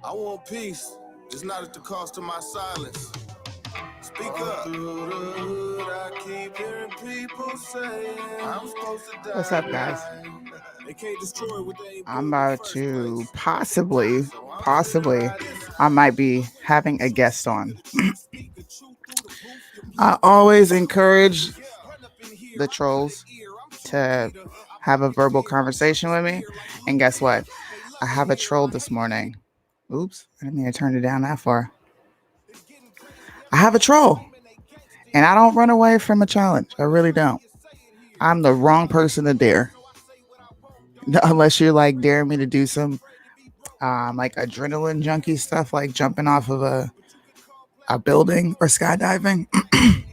I want peace. It's not at the cost of my silence. Speak up. Through the hood, I keep hearing people say I'm supposed to die. What's up, guys? They can't destroy what they ain't I'm built in the about first to place. possibly, I might be having a guest on. I always encourage the trolls to have a verbal conversation with me. And guess what? I have a troll this morning. Oops, I didn't mean to turn it down that far. I have a troll. And I don't run away from a challenge. I really don't. I'm the wrong person to dare. Unless you're like daring me to do some like adrenaline junkie stuff, like jumping off of a building or skydiving. I'm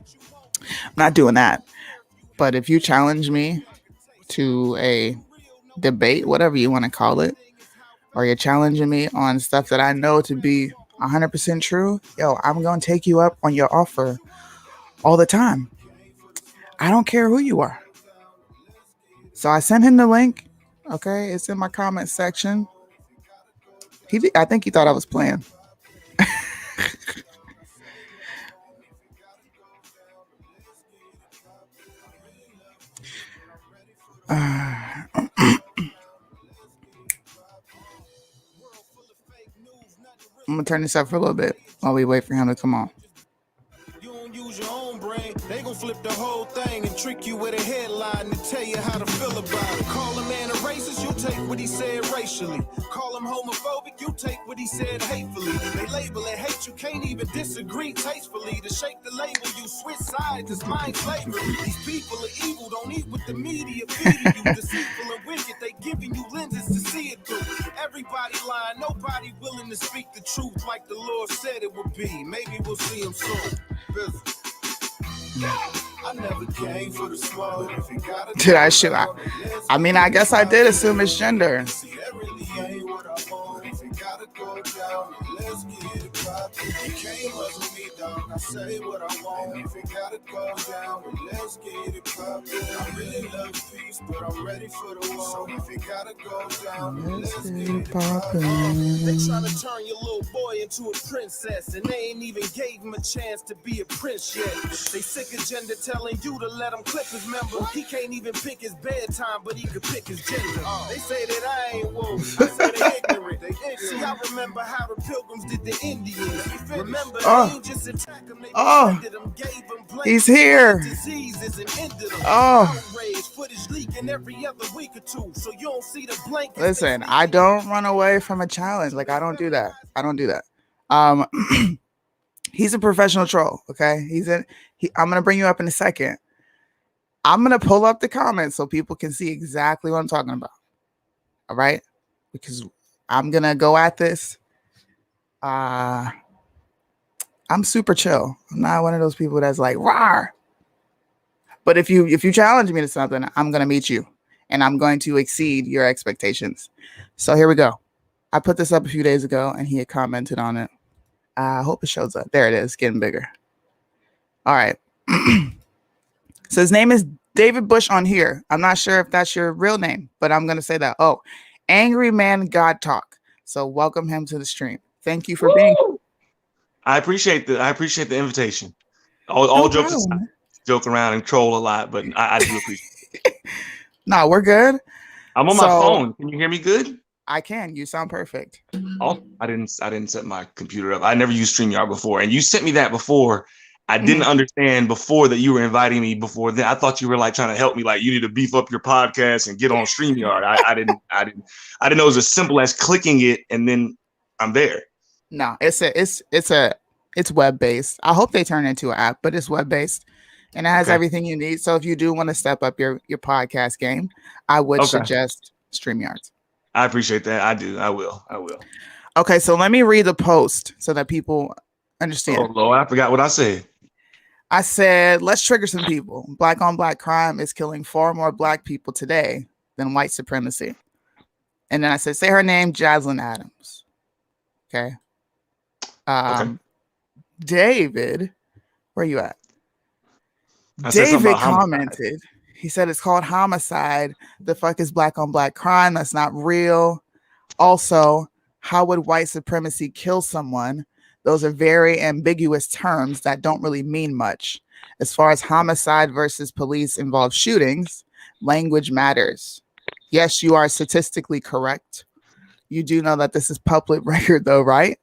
not doing that. But if you challenge me to a debate, whatever you want to call it, or you're challenging me on stuff that I know to be 100% true, yo, I'm going to take you up on your offer all the time. I don't care who you are. So I sent him the link. Okay, it's in my comment section. I think he thought I was playing. I'm gonna turn this up for a little bit while we wait for him to come on. You don't use your own brain, they gon' flip the whole thing and trick you with a headline to tell you how to feel about it. Call a man a racist, you take what he said racially. Call him homophobic, you take what he said hatefully. They label it hate, you can't even disagree tastefully. To shake the label, you switch sides, it's mind slavery. These people are evil, don't eat what the media feeding you. Deceitful and wicked, they giving you lenses to see it through. Everybody lying, nobody willing to speak the truth like the Lord said it would be. Maybe we'll see him soon. I never came for the smoke. Did I shoot? I mean, I guess I did assume it's gender. You can't muzzle me down. I say what I want. If it gotta go down, then let's get it poppin'. I really love peace, but I'm ready for the war. So if it gotta go down, then let's get it poppin'. They tryna turn your little boy into a princess, and they ain't even gave him a chance to be a prince yet. They sick of gender telling you to let him clip his member. He can't even pick his bedtime, but he could pick his gender. They say that I ain't woke. I say they ignorant. See, I remember how the Pilgrims did the Indians. Remember, they ain't just attack them, they defended them, gave them blankets. He's here. Diseases and ended them. Outrage, footage leaking every other week or two, so you don't see the blankets. Listen, I don't run away from a challenge. Like, I don't do that. He's a professional troll. Okay, I'm gonna bring you up in a second. I'm gonna pull up the comments so people can see exactly what I'm talking about. All right, because I'm gonna go at this. I'm super chill. I'm not one of those people that's like rawr. But if you challenge me to something, I'm gonna meet you, and I'm going to exceed your expectations. So here we go. I put this up a few days ago, and he had commented on it. I hope it shows up. There it is, getting bigger. All right. So his name is David Bush on here. I'm not sure if that's your real name, but I'm gonna say that. Oh, Angry Man God Talk. So welcome him to the stream. Thank you for being here. I appreciate the invitation. All jokes aside, joke around and troll a lot, but I do appreciate it. No, we're good. I'm on my phone. Can you hear me good? I can. You sound perfect. Oh, I didn't set my computer up. I never used StreamYard before, and you sent me that before. I didn't understand before that you were inviting me before then. I thought you were like trying to help me, like you need to beef up your podcast and get on StreamYard. I didn't know it was as simple as clicking it and then I'm there. No, it's web based. I hope they turn it into an app, but it's web based and it has everything you need. So if you do want to step up your podcast game, I would suggest StreamYard. I appreciate that. I do. I will. Okay, so let me read the post so that people understand. Oh Lord, I forgot what I said. I said, let's trigger some people. Black on black crime is killing far more black people today than white supremacy. And then I said, say her name, Jaslyn Adams. Okay. David, where are you at? David commented. He said it's called homicide. The fuck is black on black crime? That's not real. Also, How would white supremacy kill someone? Those are very ambiguous terms that don't really mean much. As far as homicide versus police involved shootings, language matters. Yes, you are statistically correct. You do know that this is public record, though, right?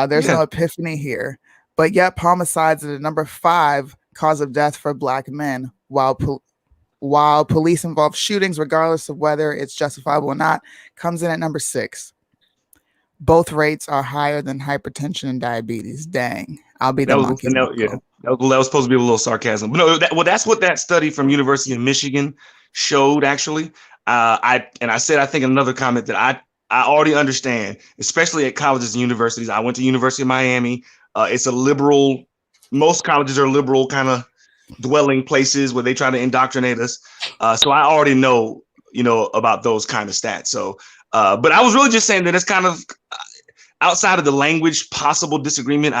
There's no epiphany here. But yet, homicides are the number 5 cause of death for Black men, while police involved shootings, regardless of whether it's justifiable or not, comes in at number 6. Both rates are higher than hypertension and diabetes. Dang, I'll be the monkey. That was supposed to be a little sarcasm. But no, that's what that study from University of Michigan showed. Actually, I said, I think in another comment that I already understand, especially at colleges and universities. I went to University of Miami. It's a liberal. Most colleges are liberal kind of dwelling places where they try to indoctrinate us. So I already know, about those kind of stats. So. But I was really just saying that it's kind of outside of the language possible disagreement.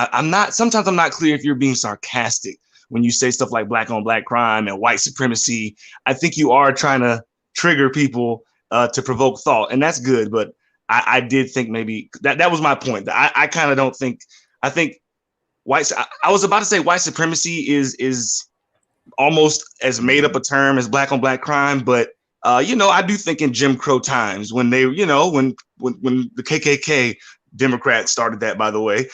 Sometimes I'm not clear if you're being sarcastic when you say stuff like black on black crime and white supremacy. I think you are trying to trigger people to provoke thought, and that's good. But I did think maybe that was my point. I kind of don't think, I think I was about to say white supremacy is almost as made up a term as black on black crime, but I do think in Jim Crow times when they, when the KKK Democrats started that, by the way,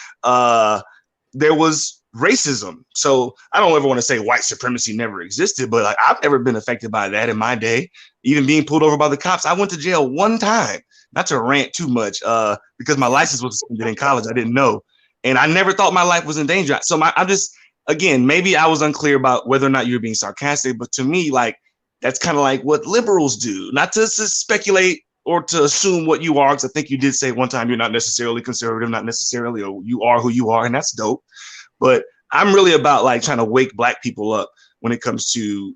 there was racism. So I don't ever want to say white supremacy never existed, but I've never been affected by that in my day. Even being pulled over by the cops, I went to jail one time. Not to rant too much, because my license was suspended in college. I didn't know, and I never thought my life was in danger. So I'm just, again, maybe I was unclear about whether or not you're being sarcastic, but to me, that's kind of like what liberals do. Not to speculate or to assume what you are, because I think you did say one time you're not necessarily conservative, not necessarily, or you are who you are, and that's dope. But I'm really about trying to wake Black people up when it comes to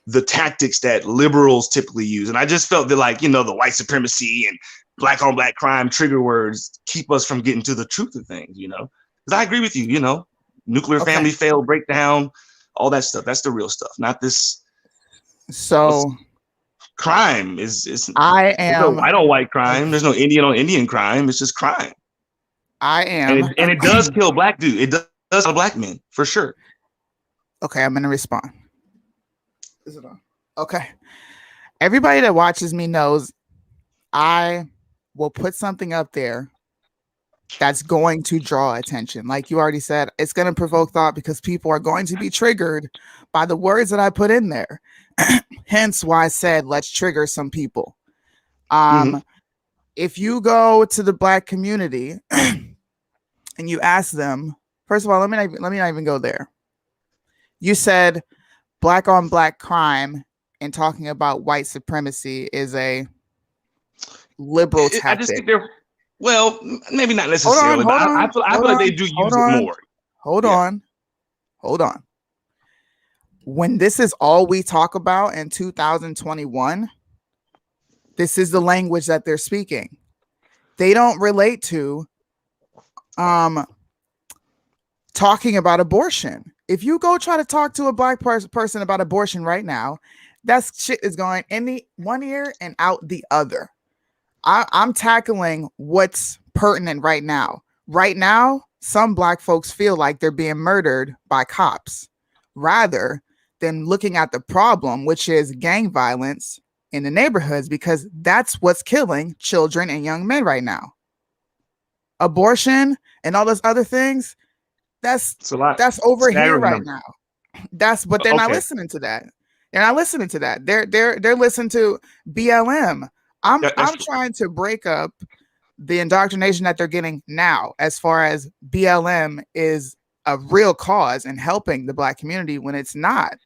the tactics that liberals typically use. And I just felt that the white supremacy and black on black crime trigger words keep us from getting to the truth of things, because I agree with you, nuclear family fail, breakdown, all that stuff. That's the real stuff, not this. So crime is I don't white crime. There's no Indian on Indian crime. It's just crime. And it does kill Black dude. It does kill Black men for sure. Okay, I'm gonna respond. Is it on? Okay. Everybody that watches me knows I will put something up there that's going to draw attention. Like you already said, it's going to provoke thought because people are going to be triggered by the words that I put in there. Hence why I said, let's trigger some people. If you go to the Black community and you ask them, first of all, let me not even go there. You said black on black crime and talking about white supremacy is a liberal tactic. I just think well, maybe not necessarily, but I feel like they do use it more. Hold on. When this is all we talk about in 2021, this is the language that they're speaking. They don't relate to talking about abortion. If you go try to talk to a Black person about abortion right now, that shit is going in the one ear and out the other. I'm tackling what's pertinent right now. Right now, some Black folks feel like they're being murdered by cops rather than looking at the problem, which is gang violence in the neighborhoods, because that's what's killing children and young men right now. Abortion and all those other things, that's over here right now. But they're not listening to that. They're not listening to that. They're listening to BLM. I'm trying to break up the indoctrination that they're getting now, as far as BLM is a real cause in helping the Black community when it's not.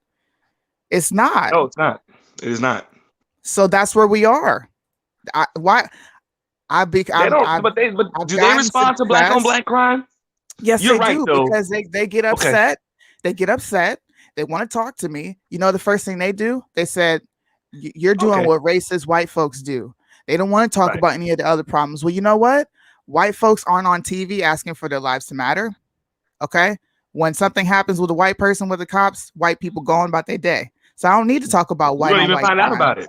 It's not. No, it's not. It is not. So that's where we are. Do they respond to black on black crime? Yes, they do, because they get upset. Okay. They get upset. They want to talk to me. You know, the first thing they do, they said, you're doing what racist white folks do. They don't want to talk about any of the other problems. Well, you know what? White folks aren't on TV asking for their lives to matter. Okay. When something happens with a white person with the cops, white people go on about their day. So I don't need to talk about white. You don't even find out about it.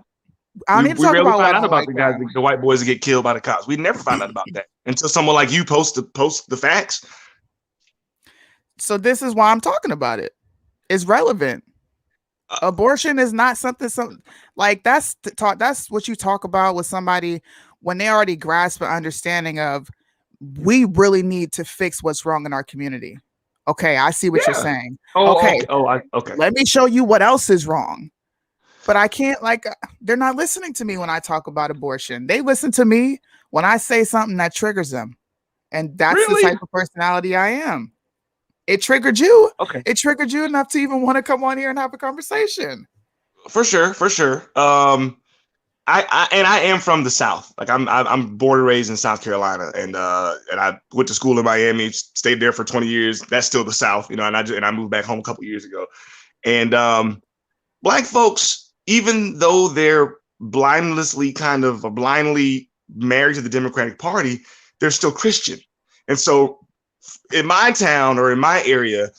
I don't need to We talk rarely about find what out I about like the guys, that. the white boys that get killed by the cops. We never find out about that until someone like you post the facts. So this is why I'm talking about it. It's relevant. Abortion is not something like that's what you talk about with somebody when they already grasp an understanding of we really need to fix what's wrong in our community. Okay, I see what you're saying. Okay. Okay. Let me show you what else is wrong. But I can't, they're not listening to me when I talk about abortion. They listen to me when I say something that triggers them. And that's the type of personality I am. It triggered you. Okay. It triggered you enough to even want to come on here and have a conversation. For sure. I am from the South. Like I'm born and raised in South Carolina, and I went to school in Miami, stayed there for 20 years. That's still the South, and I moved back home a couple years ago. And Black folks, even though they're blindly married to the Democratic Party, they're still Christian. And so in my town or in my area,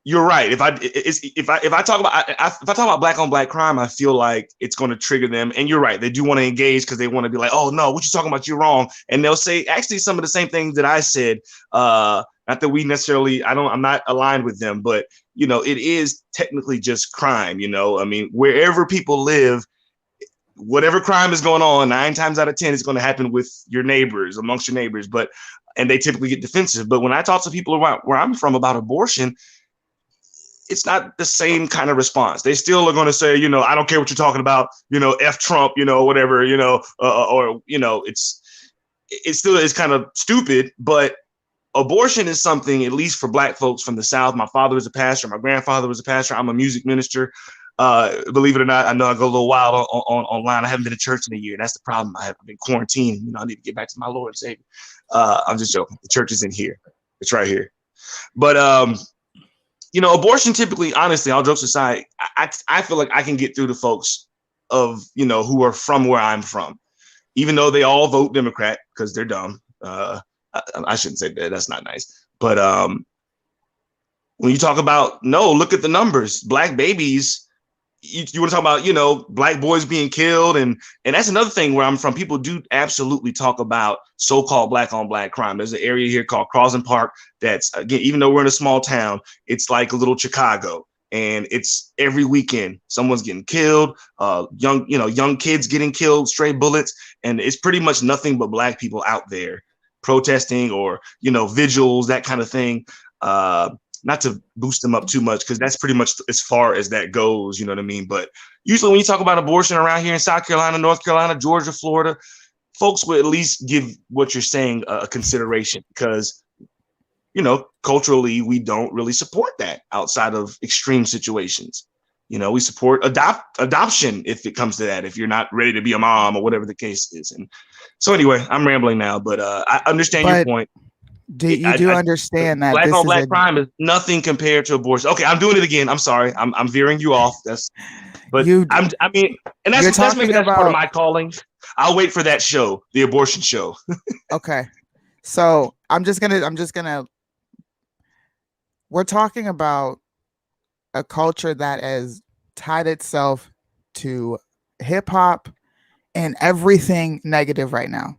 you're right. If I talk about black on black crime, I feel like it's going to trigger them. And you're right. They do want to engage because they want to be like, oh no, what you talking about? You're wrong. And they'll say actually some of the same things that I said. Not that we necessarily, I'm not aligned with them, but it is technically just crime. I mean, wherever people live, whatever crime is going on, 9 times out of 10, it's going to happen with your neighbors, amongst your neighbors. And they typically get defensive. But when I talk to people around where I'm from about abortion, it's not the same kind of response. They still are going to say, I don't care what you're talking about, F Trump, whatever, or it still is kind of stupid, but abortion is something, at least for Black folks from the South. My father was a pastor. My grandfather was a pastor. I'm a music minister. Believe it or not, I know I go a little wild online. I haven't been to church in a year. That's the problem. I've been quarantining. I need to get back to my Lord and Savior. I'm just joking. The church is in here. It's right here. But, abortion typically, honestly, all jokes aside, I feel like I can get through to folks of, who are from where I'm from, even though they all vote Democrat because they're dumb. I shouldn't say that. That's not nice. But when you talk about, look at the numbers, Black babies, you want to talk about, Black boys being killed. And that's another thing where I'm from. People do absolutely talk about so-called Black on Black crime. There's an area here called Crosland Park. That's, again, even though we're in a small town, it's like a little Chicago. And it's every weekend someone's getting killed, young kids getting killed, stray bullets. And it's pretty much nothing but Black people out there protesting or, vigils, that kind of thing. Not to boost them up too much, because that's pretty much as far as that goes, you know what I mean? But usually when you talk about abortion around here in South Carolina, North Carolina, Georgia, Florida, folks will at least give what you're saying a consideration, because, culturally, we don't really support that outside of extreme situations. We support adoption if it comes to that, if you're not ready to be a mom or whatever the case is. And so anyway, I'm rambling now, but I understand your point. You understand that Black on Black crime is nothing compared to abortion. Okay, I'm doing it again. I'm sorry. I'm veering you off. That's maybe that's part of my calling. I'll wait for that show, the abortion show. Okay. So we're talking about a culture that has tied itself to hip hop and everything negative right now.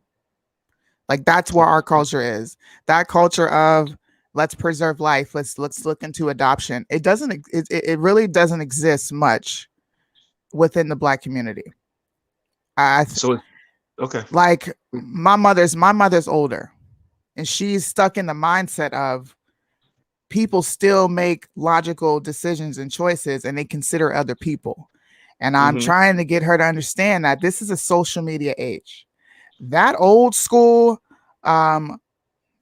Like, that's where our culture is. That culture of let's preserve life. Let's look into adoption. It really doesn't exist much within the Black community. Okay. Like my mother's older, and she's stuck in the mindset of people still make logical decisions and choices, and they consider other people. And I'm trying to get her to understand that this is a social media age. That old school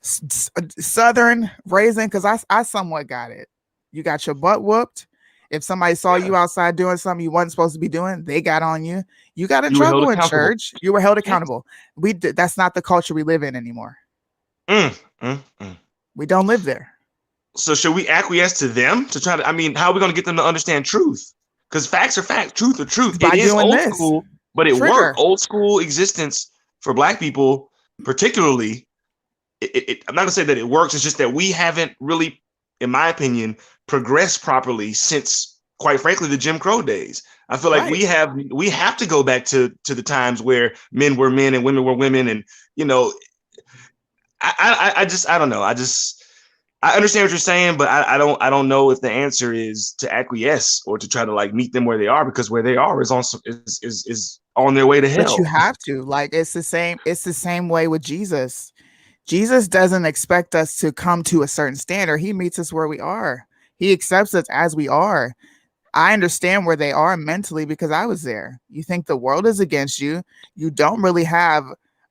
Southern raising, because I somewhat got it. You got your butt whooped. If somebody saw you outside doing something you wasn't supposed to be doing, they got on you. You got in trouble in church. You were held accountable. That's not the culture we live in anymore. We don't live there. So should we acquiesce to them to try to, how are we going to get them to understand truth? Because facts are facts, truth are truth. It is old school, but it worked. Old school existence for Black people, particularly, I'm not gonna say that it works. It's just that we haven't really, in my opinion, progressed properly since quite frankly, the Jim Crow days. I feel like Right. we have to go back to the times where men were men and women were women, and I don't know. I understand what you're saying, but I don't know if the answer is to acquiesce or to try to like meet them where they are, because where they are is on their way to But you hell. have to. Like it's the same way with Jesus. Jesus doesn't expect us to come to a certain standard. He meets us where we are. He accepts us as we are. I understand where they are mentally because I was there. You think the world is against you. You don't really have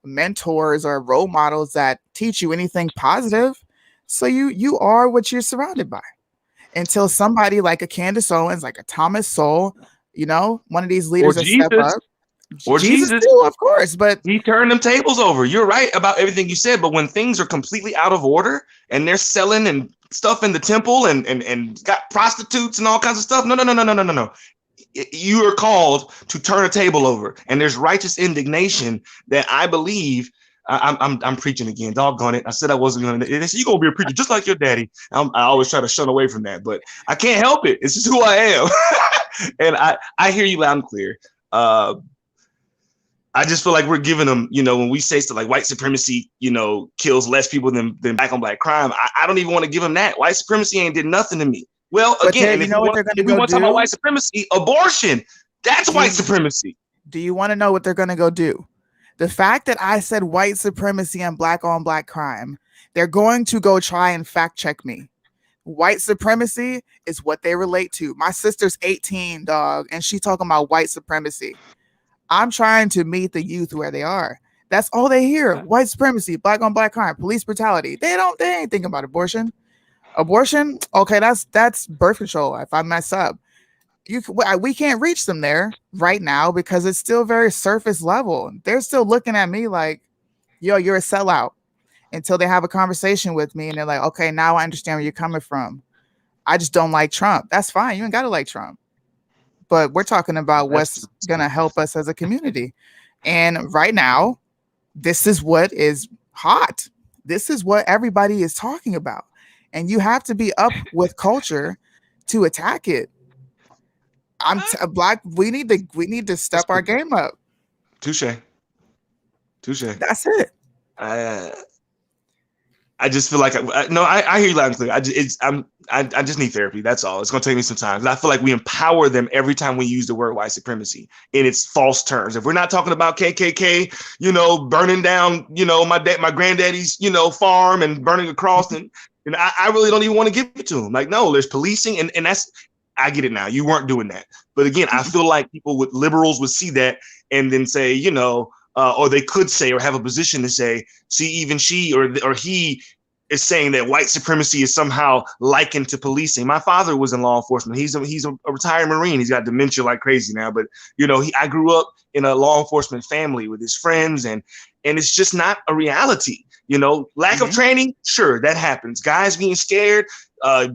mentors or role models that teach you anything positive. So you are what you're surrounded by until somebody like a Candace Owens, like a Thomas Sowell, one of these Or leaders that step Jesus, up. or Jesus Jesus. too, of course, but He turned them tables over. You're right about everything you said, but when things are completely out of order and they're selling and stuff in the temple and got prostitutes and all kinds of stuff, no. You are called to turn a table over, and there's righteous indignation that I believe. I'm preaching again. Doggone it! I said I wasn't going to. They said you're going to be a preacher just like your daddy. I always try to shun away from that, but I can't help it. It's just who I am, and I hear you loud and clear. I just feel like we're giving them, when we say stuff like white supremacy, kills less people than black on black crime. I don't even want to give them that. White supremacy ain't did nothing to me. Well, but again, and you know what they're going to if we go want to talk about do? white supremacy, abortion, that's white supremacy. Do you want to know what they're going to go do? The fact that I said white supremacy and black on black crime, they're going to go try and fact check me. White supremacy is what they relate to. My sister's 18, dog, and she talking about white supremacy. I'm trying to meet the youth where they are. That's all they hear. White supremacy, black on black crime, police brutality. They ain't thinking about abortion. Abortion, okay, that's birth control. If I mess up, we can't reach them there right now because it's still very surface level. They're still looking at me like, yo, you're a sellout, until they have a conversation with me and they're like, okay, now I understand where you're coming from. I just don't like Trump. That's fine. You ain't got to like Trump. But we're talking about what's going to help us as a community. And right now, this is what is hot. This is what everybody is talking about. And you have to be up with culture to attack it. Black. We need to step our game up. Touche. That's it. I just feel like I hear you loud and clear. I just need therapy. That's all. It's gonna take me some time. And I feel like we empower them every time we use the word white supremacy in its false terms. If we're not talking about KKK, burning down, my granddaddy's, farm and burning a cross, and I really don't even want to give it to them. Like, no, there's policing, and that's. I get it now. You weren't doing that, but again, I feel like liberals would see that and then say, or they could say or have a position to say, see, even she or he is saying that white supremacy is somehow likened to policing. My father was in law enforcement. He's a retired Marine. He's got dementia like crazy now, but I grew up in a law enforcement family with his friends, and it's just not a reality. Lack of training, sure, that happens. Guys being scared,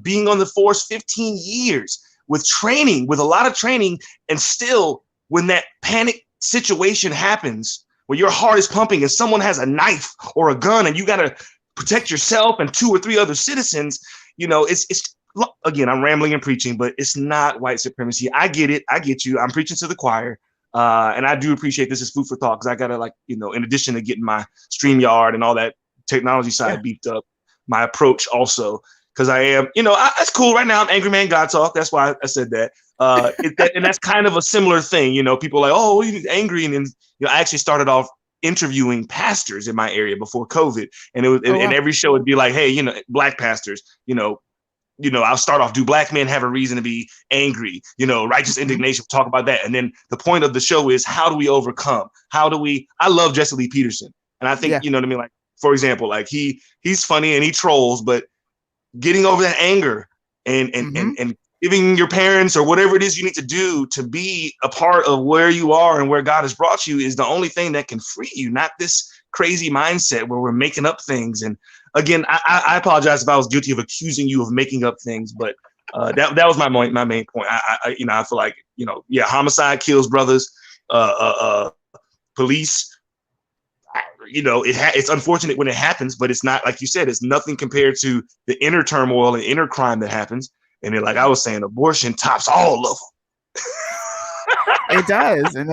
being on the force 15 years with training, with a lot of training, and still when that panic situation happens, where your heart is pumping and someone has a knife or a gun and you got to protect yourself and 2 or 3 other citizens, it's again, I'm rambling and preaching, but it's not white supremacy. I get it. I get you. I'm preaching to the choir. And I do appreciate this as food for thought, because I got to in addition to getting my StreamYard and all that technology side beefed up, my approach also, because I am, that's cool. Right now I'm Angry Man God Talk. That's why I said that. And that's kind of a similar thing. People are like, oh, you're angry. And then, I actually started off interviewing pastors in my area before COVID. And it was, and every show would be like, hey, black pastors, I'll start off, do black men have a reason to be angry? Righteous indignation, talk about that. And then the point of the show is, how do we overcome? I love Jesse Lee Peterson. And I think, you know what I mean? Like, for example, like he's funny and he trolls, but getting over that anger and giving your parents or whatever it is you need to do to be a part of where you are and where God has brought you is the only thing that can free you, not this crazy mindset where we're making up things. And again, I apologize if I was guilty of accusing you of making up things, but that was my main point. I feel like, homicide kills brothers, police, it's unfortunate when it happens, but it's not, like you said, it's nothing compared to the inner turmoil and inner crime that happens. And then, like I was saying, abortion tops all of them. It does. And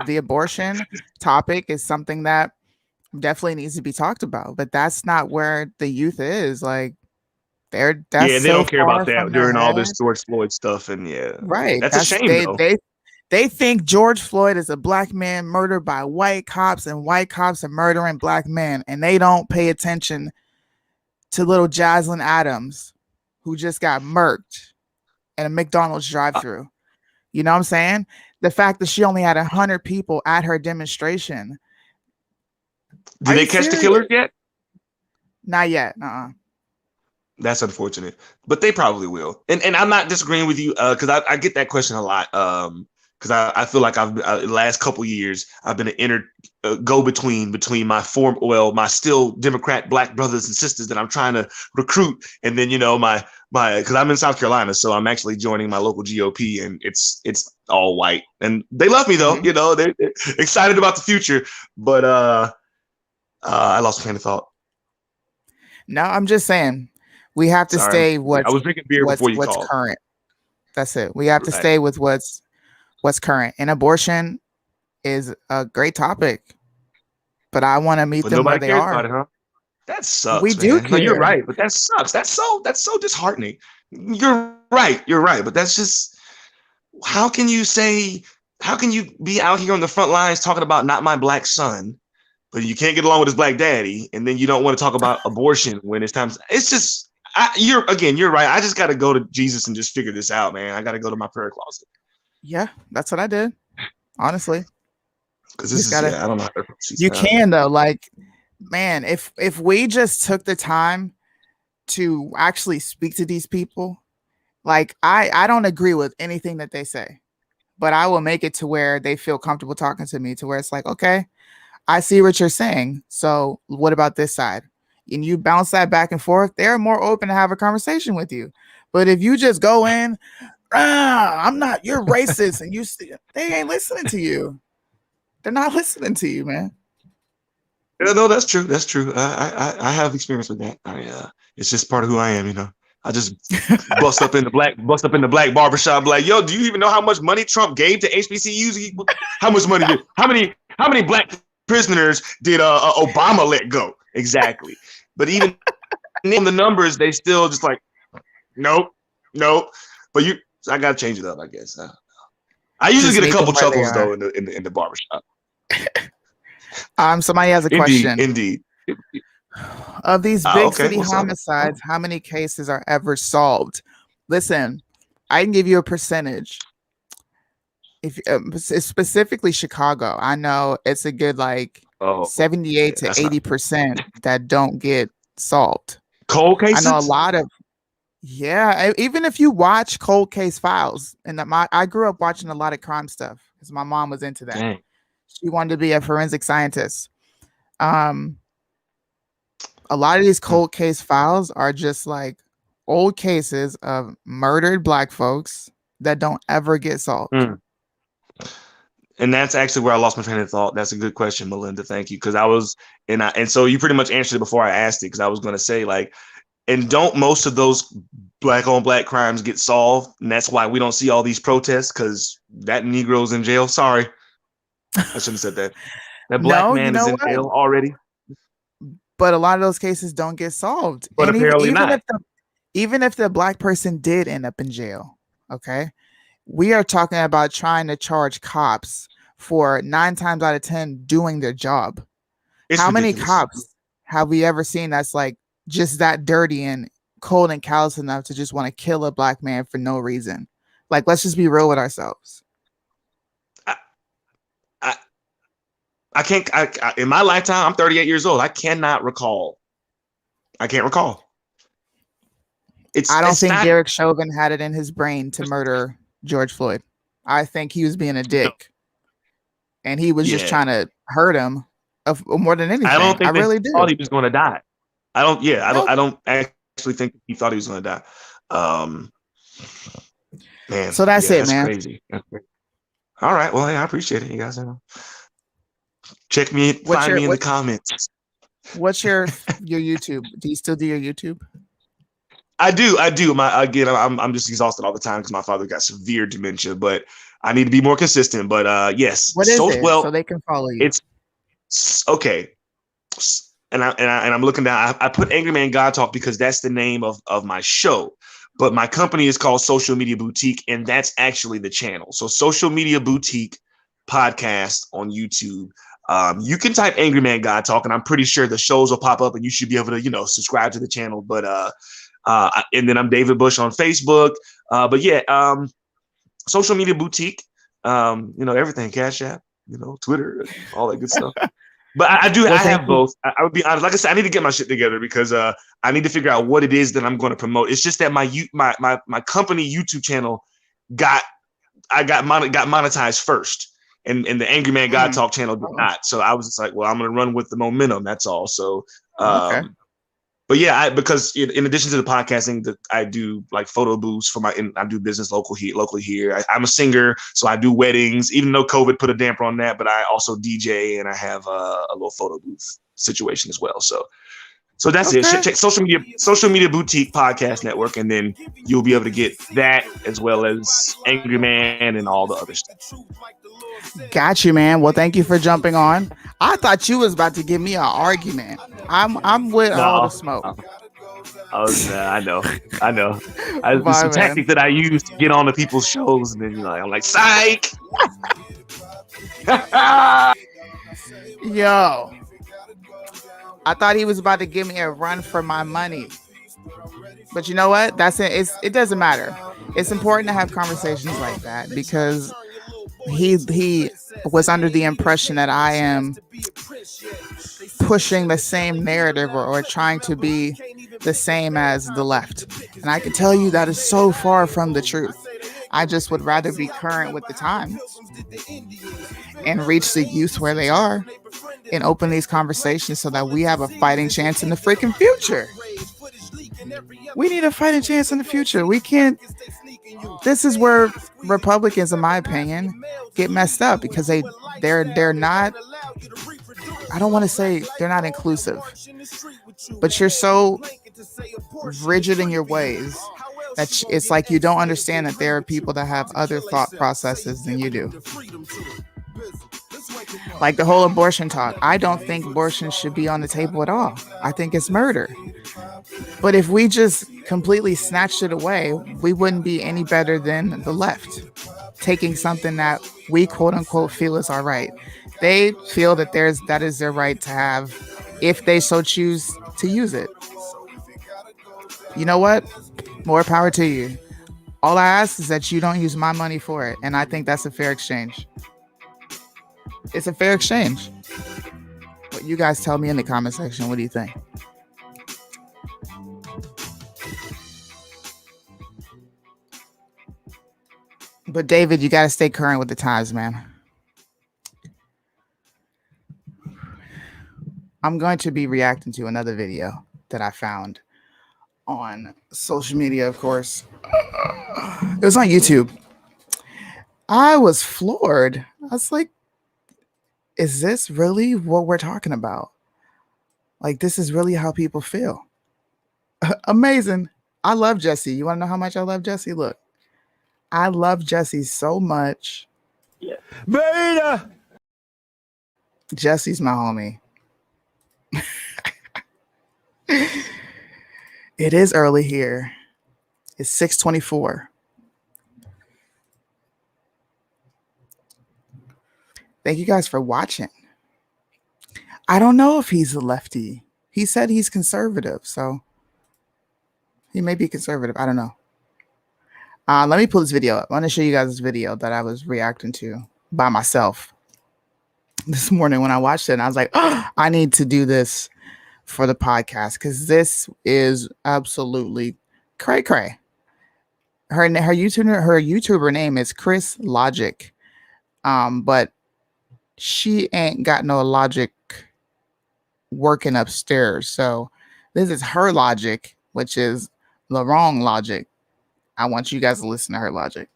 the abortion topic is something that definitely needs to be talked about. But that's not where the youth is. Like, that's they so don't care far about that from their during all this head. George Floyd stuff. And Right. that's a shame, though. They think George Floyd is a black man murdered by white cops, and white cops are murdering black men, and they don't pay attention to little Jaslyn Adams, who just got murked at a McDonald's drive-thru. You know what I'm saying? The fact that she only had 100 people at her demonstration. Did they catch the killers yet? Not yet. That's unfortunate, but they probably will. And I'm not disagreeing with you because I get that question a lot. Because I feel like the last couple years I've been an go-between between my still Democrat black brothers and sisters that I'm trying to recruit, and then my because I'm in South Carolina, so I'm actually joining my local GOP, and it's all white, and they love me though. Mm-hmm. They're excited about the future, but I lost my train of thought. No, I'm just saying we have to stay I was drinking beer before you called. What's current. That's it. We have to stay with what's current. And abortion is a great topic, but I want to meet them where they are. About it, huh? That sucks. We do care. No, you're right, but that sucks. That's so disheartening. You're right, but that's just, how can you be out here on the front lines talking about not my black son, but you can't get along with his black daddy, and then you don't want to talk about abortion when it's time. It's just, you're right. I just got to go to Jesus and just figure this out, man. I got to go to my prayer closet. Yeah, that's what I did. Honestly, because I don't know. You can though, like, man, if we just took the time to actually speak to these people, like I don't agree with anything that they say, but I will make it to where they feel comfortable talking to me, to where it's like, okay, I see what you're saying. So what about this side? And you bounce that back and forth. They're more open to have a conversation with you. But if you just go in, I'm not, you're racist, and they ain't listening to you. They're not listening to you, man. Yeah, no, that's true. That's true. I have experience with that. It's just part of who I am, I just bust up in the black barbershop, like, yo, do you even know how much money Trump gave to HBCUs? How much money how many black prisoners did Obama let go? Exactly. But even in the numbers, they still just like, nope. But I gotta change it up, I guess. I usually get a couple chuckles though in the barbershop. Somebody has a question. Indeed. Of these big city homicides, how many cases are ever solved? Listen, I can give you a percentage. If specifically Chicago, I know it's a good 78 to 80% that don't get solved. Cold cases? I know a lot of. Yeah, even if you watch cold case files, and I grew up watching a lot of crime stuff because my mom was into that. Dang. She wanted to be a forensic scientist. A lot of these cold case files are just like old cases of murdered black folks that don't ever get solved. And that's actually where I lost my train of thought. That's a good question, Melinda. Thank you. Because and so you pretty much answered it before I asked it, because I was going to say, and don't most of those black on black crimes get solved? And that's why we don't see all these protests, because that Negro's in jail. Sorry. I shouldn't have said that. That black man is in jail already. But a lot of those cases don't get solved. But and apparently not. Even if the black person did end up in jail, okay? We are talking about trying to charge cops for 9 times out of 10 doing their job. How many cops have we ever seen that's just that dirty and cold and callous enough to just want to kill a black man for no reason? Let's just be real with ourselves. I can't. In my lifetime, I'm 38 years old. I can't recall. I don't think Derek Chauvin had it in his brain to murder George Floyd. I think he was being a dick, and he was just trying to hurt him more than anything. I don't think really thought he was going to die. I don't actually think he thought he was going to die. Man. So that's it, man. Crazy. That's crazy. All right. Well, I appreciate it. You guys check me. Find me in the comments. What's your YouTube? Do you still do your YouTube? I do. I'm just exhausted all the time because my father got severe dementia, but I need to be more consistent. But yes, What is it? well, so they can follow you. it's okay. And I'm looking down. I put Angry Man God Talk because that's the name of my show. But my company is called Social Media Boutique, and that's actually the channel. So Social Media Boutique podcast on YouTube. You can type Angry Man God Talk, and I'm pretty sure the shows will pop up, and you should be able to, subscribe to the channel. But and then I'm David Bush on Facebook. But yeah, Social Media Boutique. Everything, Cash App, Twitter, all that good stuff. But I have both. I would be honest. Like I said, I need to get my shit together because I need to figure out what it is that I'm going to promote. It's just that my company YouTube channel got monetized first, and the Angry Man God Talk channel did not. So I was just like, well, I'm going to run with the momentum. That's all. So, okay. But yeah, because in addition to the podcasting, I do like photo booths I do business locally here. I'm a singer, so I do weddings. Even though COVID put a damper on that, but I also DJ and I have a little photo booth situation as well. So that's it. Check Social Media Boutique Podcast Network, and then you'll be able to get that as well as Angry Man and all the other stuff. Got you, man. Well, thank you for jumping on. I thought you was about to give me an argument. I'm with all the smoke. I know. There's some tactic that I use to get on to people's shows, and then I'm like, psych. Yo, I thought he was about to give me a run for my money. But you know what? That's it. It doesn't matter. It's important to have conversations like that because he was under the impression that I am pushing the same narrative or trying to be the same as the left. And I can tell you that is so far from the truth. I just would rather be current with the times and reach the youth where they are and open these conversations so that we have a fighting chance in the freaking future. We need a fighting chance in the future. We can't. This is where Republicans, in my opinion, get messed up because they're not. I don't want to say they're not inclusive, but you're so rigid in your ways that it's like you don't understand that there are people that have other thought processes than you do. Like the whole abortion talk. I don't think abortion should be on the table at all. I think it's murder. But if we just completely snatched it away, we wouldn't be any better than the left, taking something that we quote unquote feel is our right. They feel that that is their right to have if they so choose to use it. You know what? More power to you. All I ask is that you don't use my money for it. And I think that's a fair exchange. It's a fair exchange. But you guys tell me in the comment section, what do you think? But David, you got to stay current with the times, man. I'm going to be reacting to another video that I found on social media, of course. It was on YouTube. I was floored. I was like, is this really what we're talking about? Like, this is really how people feel. Amazing. I love Jesse. You want to know how much I love Jesse? Look, I love Jesse so much. Yeah. Beta. Jesse's my homie. It is early here. It's 6:24. Thank you guys for watching. I don't know if he's a lefty. He said he's conservative, so he may be conservative. I don't know. Let me pull this video up. I want to show you guys this video that I was reacting to by myself this morning when I watched it. And I was like, oh, I need to do this for the podcast because this is absolutely cray cray. Her YouTuber name is Chris Logic, but she ain't got no logic working upstairs. So this is her logic, which is the wrong logic. I want you guys to listen to her logic.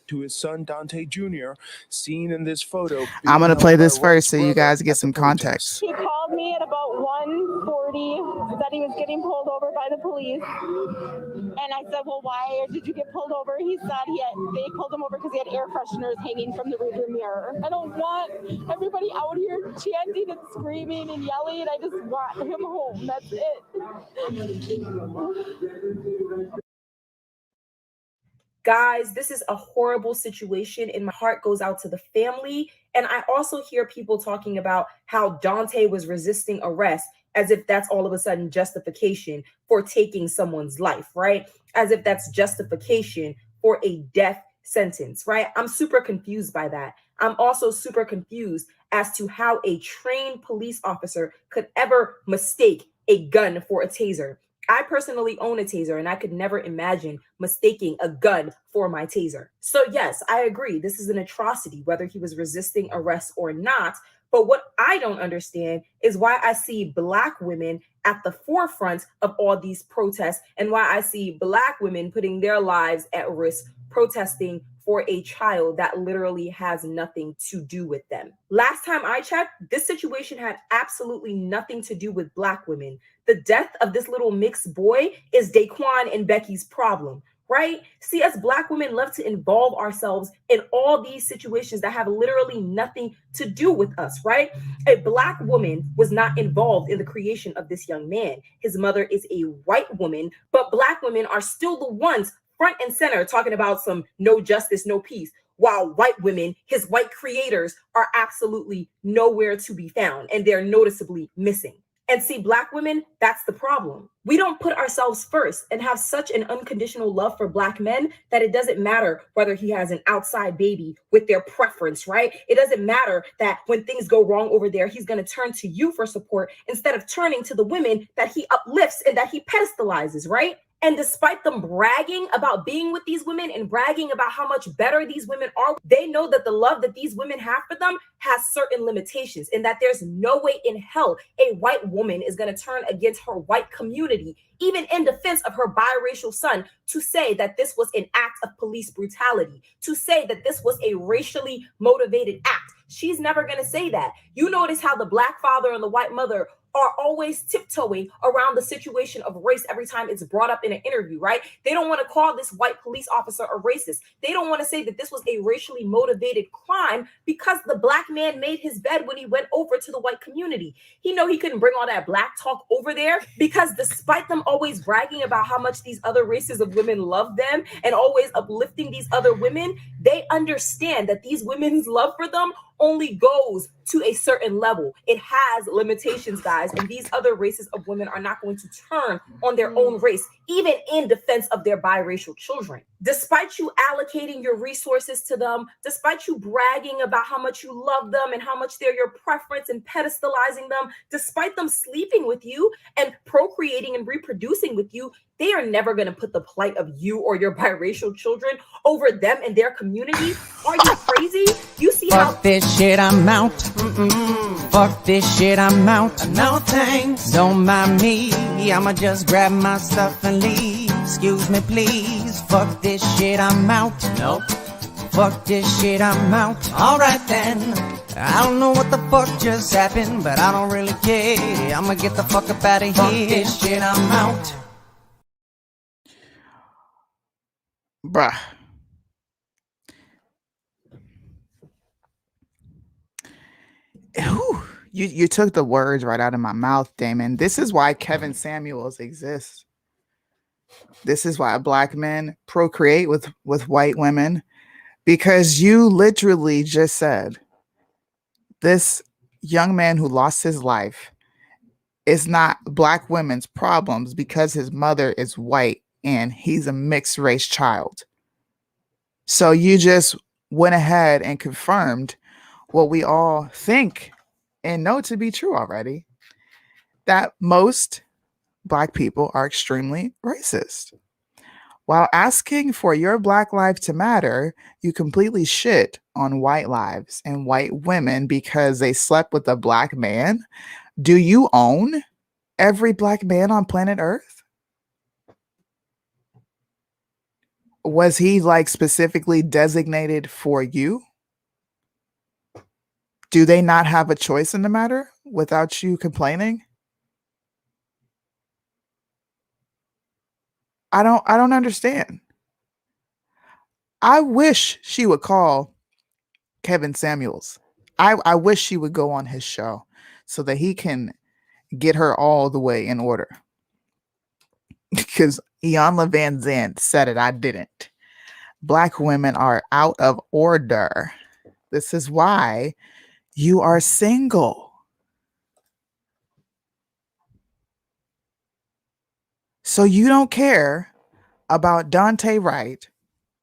To his son Dante Jr., seen in this photo. I'm going to play this first so you guys get some context. He called me at about 1:47 said he was getting pulled over by the police. And I said, well, why did you get pulled over? He said they pulled him over because he had air fresheners hanging from the rearview mirror. I don't want everybody out here chanting and screaming and yelling. I just want him home. That's it. Guys, this is a horrible situation, and my heart goes out to the family. And I also hear people talking about how Daunte was resisting arrest, as if that's all of a sudden justification for taking someone's life, right? As if that's justification for a death sentence, right? I'm super confused by that. I'm also super confused as to how a trained police officer could ever mistake a gun for a taser. I personally own a taser, and I could never imagine mistaking a gun for my taser. So yes, I agree. This is an atrocity, whether he was resisting arrest or not. But what I don't understand is why I see Black women at the forefront of all these protests, and why I see Black women putting their lives at risk protesting for a child that literally has nothing to do with them. Last time I checked, this situation had absolutely nothing to do with Black women. The death of this little mixed boy is Daquan and Becky's problem, right? See, us Black women love to involve ourselves in all these situations that have literally nothing to do with us, right? A Black woman was not involved in the creation of this young man. His mother is a white woman, but Black women are still the ones front and center talking about some no justice, no peace, while white women, his white creators, are absolutely nowhere to be found, and they're noticeably missing. And see, Black women, that's the problem. We don't put ourselves first and have such an unconditional love for Black men that it doesn't matter whether he has an outside baby with their preference, right? It doesn't matter that when things go wrong over there, he's going to turn to you for support instead of turning to the women that he uplifts and that he pedestalizes, right? And despite them bragging about being with these women and bragging about how much better these women are, they know that the love that these women have for them has certain limitations, and that there's no way in hell a white woman is going to turn against her white community, even in defense of her biracial son, to say that this was an act of police brutality, to say that this was a racially motivated act. She's never going to say that. You notice how the Black father and the white mother are always tiptoeing around the situation of race every time it's brought up in an interview, right? They don't want to call this white police officer a racist. They don't want to say that this was a racially motivated crime because the Black man made his bed when he went over to the white community. He know he couldn't bring all that Black talk over there because despite them always bragging about how much these other races of women love them and always uplifting these other women, they understand that these women's love for them only goes to a certain level. It has limitations, guys, and these other races of women are not going to turn on their own race, even in defense of their biracial children. Despite you allocating your resources to them, despite you bragging about how much you love them and how much they're your preference and pedestalizing them, despite them sleeping with you and procreating and reproducing with you, they are never going to put the plight of you or your biracial children over them and their community. Are you crazy? You see how— Fuck this shit, I'm out. Fuck this shit, I'm out. No thanks. Don't mind me. I'ma just grab my stuff and leave. Excuse me, please. Fuck this shit, I'm out. Nope. Fuck this shit, I'm out. Alright then. I don't know what the fuck just happened, but I don't really care. I'ma get the fuck up out of here. Fuck this shit, I'm out. Bruh. Whew. You took the words right out of my mouth, Damon. This is why Kevin Samuels exists. This is why Black men procreate with white women, because you literally just said this young man who lost his life is not Black women's problems because his mother is white and he's a mixed race child. So you just went ahead and confirmed what we all think and know to be true already, that most Black people are extremely racist. While asking for your Black life to matter, you completely shit on white lives and white women because they slept with a Black man. Do you own every Black man on planet Earth? Was he like specifically designated for you? Do they not have a choice in the matter without you complaining? I don't understand. I wish she would call Kevin Samuels. I wish she would go on his show so that he can get her all the way in order. Because Iyanla Vanzant said it, I didn't. Black women are out of order. This is why you are single. So you don't care about Dante Wright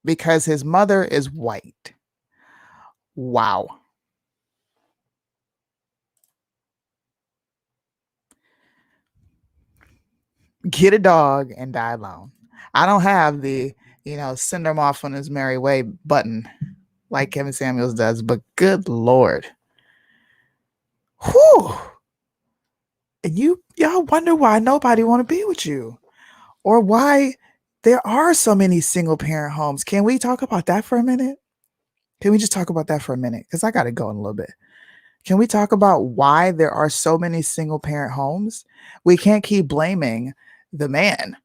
because his mother is white. Wow. Get a dog and die alone. I don't have the, send him off on his merry way button like Kevin Samuels does, but good Lord. Whew. And y'all wonder why nobody want to be with you or why there are so many single parent homes. Can we talk about that for a minute? Can we just talk about that for a minute? Because I got to go in a little bit. Can we talk about why there are so many single parent homes? We can't keep blaming the man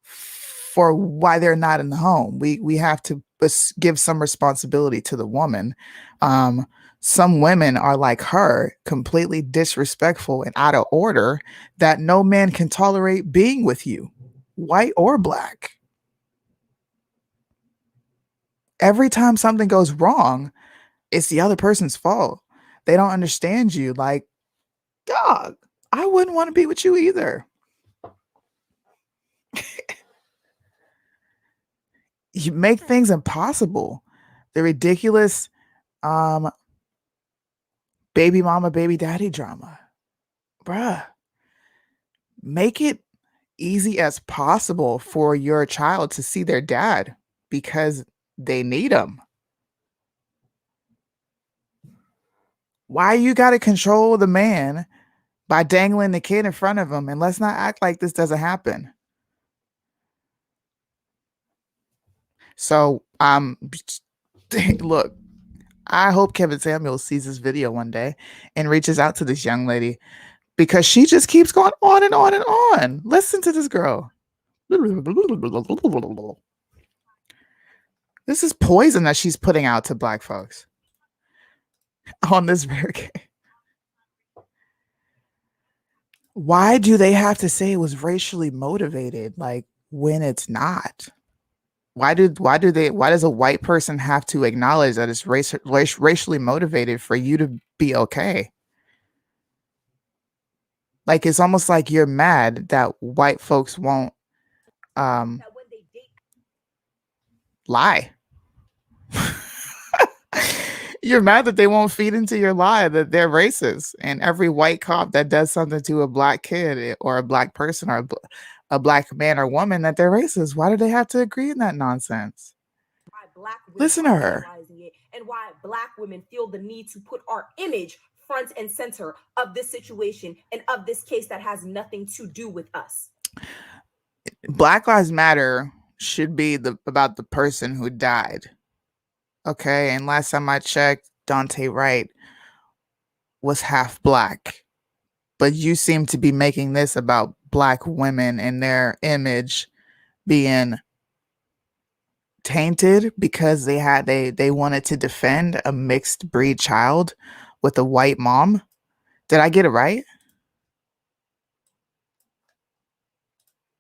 for why they're not in the home. We have to give some responsibility to the woman. Some women are like her, completely disrespectful and out of order, that no man can tolerate being with you, white or black. Every time something goes wrong, it's the other person's fault. They don't understand you. Like, dog, I wouldn't want to be with you either. You make things impossible. The ridiculous baby mama, baby daddy drama. Bruh, make it easy as possible for your child to see their dad because they need him. Why you got to control the man by dangling the kid in front of him? And let's not act like this doesn't happen. So, look, I hope Kevin Samuels sees this video one day and reaches out to this young lady because she just keeps going on and on and on. Listen to this girl. This is poison that she's putting out to black folks on this barricade. Why do they have to say it was racially motivated, like when it's not? Why does a white person have to acknowledge that it's racially motivated for you to be okay? Like, it's almost like you're mad that white folks won't lie. You're mad that they won't feed into your lie that they're racist, and every white cop that does something to a black kid or a black person or a black man or woman, that they're racist. Why do they have to agree in that nonsense? Listen to her. And why black women feel the need to put our image front and center of this situation and of this case that has nothing to do with us. Black Lives Matter should be about the person who died. Okay, and last time I checked, Dante Wright was half black. But you seem to be making this about black women and their image being tainted because they wanted to defend a mixed breed child with a white mom. Did I get it right?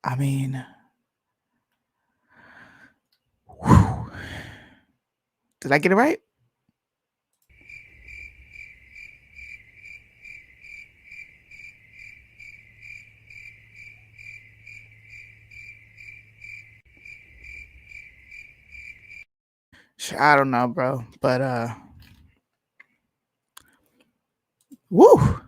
I mean, whew. Did I get it right? I don't know, bro. But woo.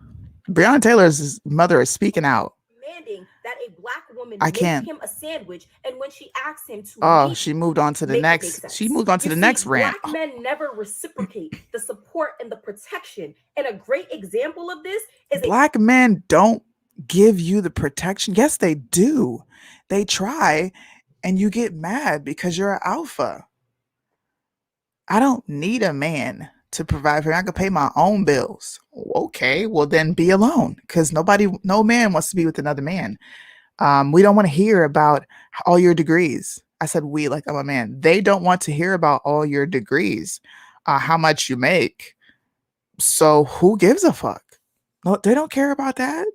Breonna Taylor's mother is speaking out. Demanding that a black woman I make can't. him a sandwich, and when she asked him to leave, She moved on to the make it make next. sense. She moved on to You the see, next rant. Black men never reciprocate the support and the protection. And a great example of this is Black men don't give you the protection. Yes, they do. They try, and you get mad because you're an alpha. I don't need a man to provide for me. I can pay my own bills. Okay, well then be alone, because no man wants to be with another man. We don't want to hear about all your degrees. I said we like I'm a man. They don't want to hear about all your degrees, how much you make. So who gives a fuck? No, they don't care about that.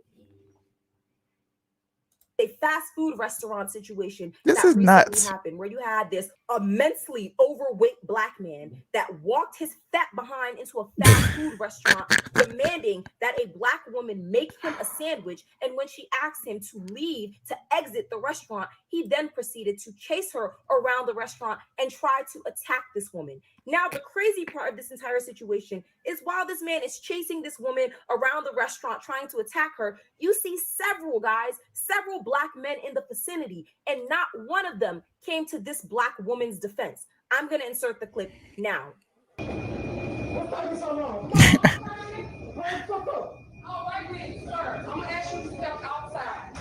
A fast food restaurant situation This that is recently nuts. happened where you had this immensely overweight black man that walked his fat behind into a fast food restaurant demanding that a black woman make him a sandwich, and when she asked him to leave to exit the restaurant, he then proceeded to chase her around the restaurant and try to attack this woman. Now, the crazy part of this entire situation is while this man is chasing this woman around the restaurant trying to attack her, you see several black men in the vicinity, and not one of them came to this black woman's defense. I'm going to insert the clip now. All right, sir. I'm gonna ask you to step outside.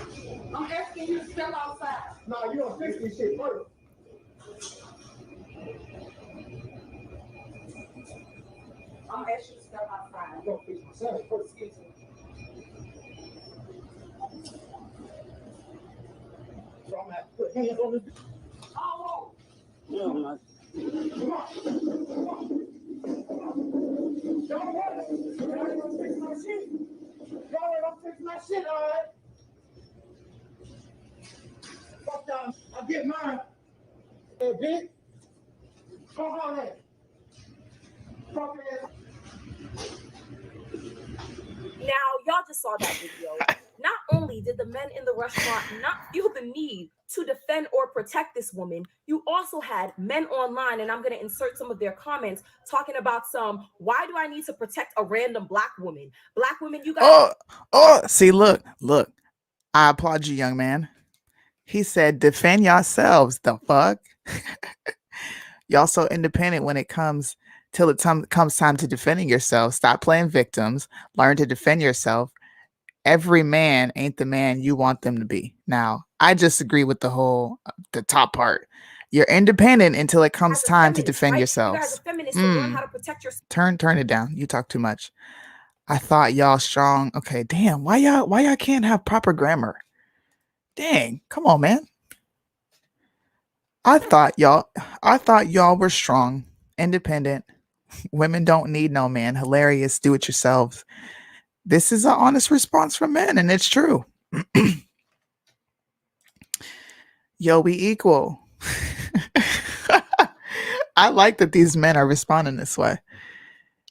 I'm asking you to step outside. No, you don't fix this shit first. I'm gonna ask you to step outside. I'm gonna fix myself first. So I'm gonna have to put hands on this. Oh, no, man. Come on. Come on. Don't worry. Y'all gonna fix my shit. Y'all gonna fix my shit, all right? Fuck y'all. I'll get mine. Hey, bitch. Fuck all that. Fuck that. Now, y'all just saw that video. Not only did the men in the restaurant not feel the need to defend or protect this woman, you also had men online, and I'm going to insert some of their comments, talking about why do I need to protect a random black woman? Black women, you guys. See, look. I applaud you, young man. He said, defend yourselves, the fuck? Y'all so independent when it comes till it comes time to defending yourself. Stop playing victims. Learn to defend yourself. Every man ain't the man you want them to be. Now, I just agree with the top part. You're independent until it comes time to defend right? yourselves. You guys are feminists, so learn how to protect yourself. Turn it down. You talk too much. I thought y'all strong. Okay, damn. Why y'all can't have proper grammar? Dang, come on, man. I thought y'all were strong, independent. Women don't need no man. Hilarious. Do it yourselves. This is an honest response from men, and it's true. Yo, we equal. I like that these men are responding this way.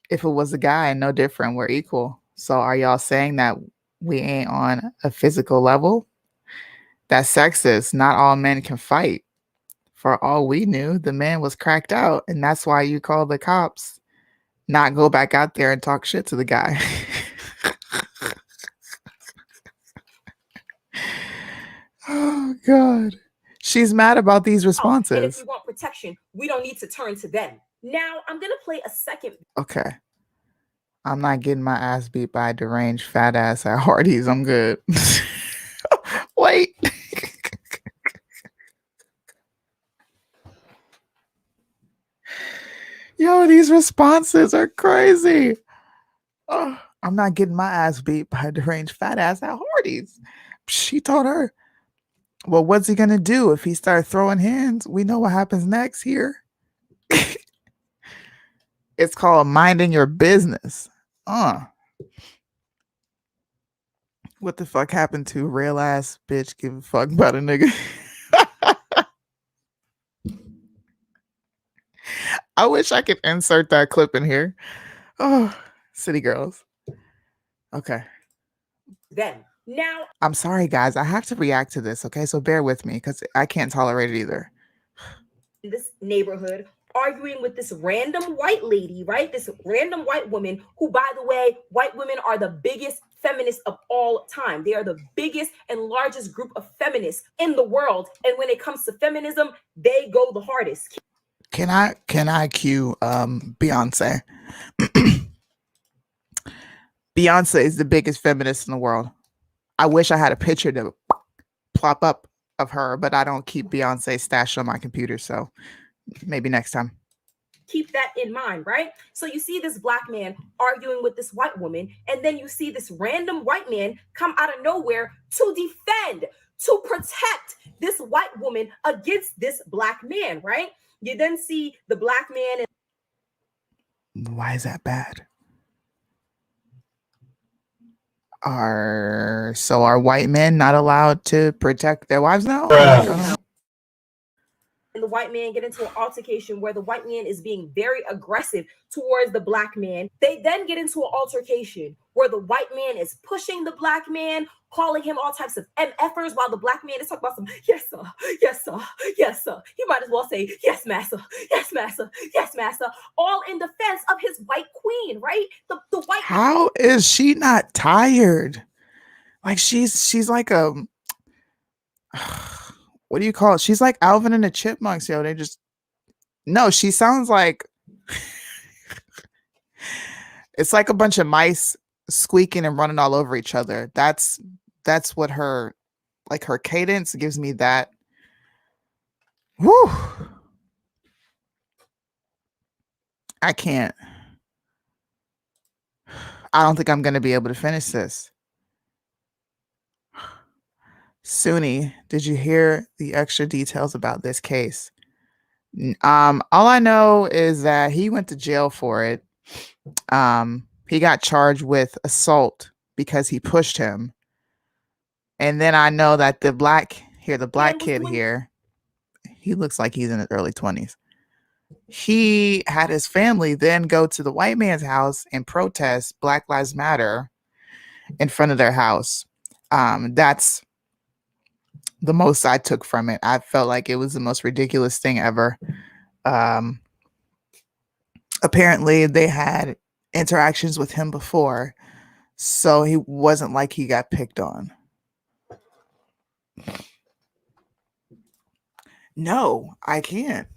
If it was a guy, no different. We're equal. So are y'all saying that we ain't on a physical level? That's sexist. Not all men can fight. For all we knew, the man was cracked out, and that's why you call the cops. Not go back out there and talk shit to the guy. Oh, God. She's mad about these responses. And if you want protection, we don't need to turn to them. Now, I'm going to play a second. Okay. I'm not getting my ass beat by a deranged fat ass at Hardee's. I'm good. Wait. Yo, these responses are crazy. Oh, I'm not getting my ass beat by a deranged fat ass at Hardee's. She told her. Well, what's he going to do if he starts throwing hands? We know what happens next here. It's called minding your business. What the fuck happened to real ass bitch give a fuck about a nigga? I wish I could insert that clip in here. Oh, city girls. Okay. Then. Now, I'm sorry, guys. I have to react to this, okay? So bear with me because I can't tolerate it either. In this neighborhood, arguing with this random white lady, right? This random white woman who, by the way, white women are the biggest feminists of all time. They are the biggest and largest group of feminists in the world. And when it comes to feminism, they go the hardest. Can I cue Beyonce? Beyonce is the biggest feminist in the world. I wish I had a picture to plop up of her, but I don't keep Beyonce stashed on my computer, so maybe next time. Keep that in mind, right? So you see this black man arguing with this white woman, and then you see this random white man come out of nowhere to to protect this white woman against this black man, right? You then see the black man. Why is that bad? Are white men not allowed to protect their wives now? And the white man get into an altercation where the white man is being very aggressive towards the black man. They then get into an altercation where the white man is pushing the black man, calling him all types of MFers, while the black man is talking about some, yes, sir, yes, sir, yes, sir. He might as well say, yes, master, yes, master, yes, master, all in defense of his white queen, right? The white. How is she not tired? Like she's like a what do you call it? She's like Alvin and the Chipmunks, yo. No, she sounds like it's like a bunch of mice squeaking and running all over each other. That's what her cadence gives me that. Whew. I can't. I don't think I'm going to be able to finish this. Suni, did you hear the extra details about this case? All I know is that he went to jail for it. He got charged with assault because he pushed him. And then I know that the black kid here, he looks like he's in his early 20s. He had his family then go to the white man's house and protest Black Lives Matter in front of their house. That's the most I took from it. I felt like it was the most ridiculous thing ever. Apparently they had interactions with him before, so he wasn't like he got picked on. No, I can't.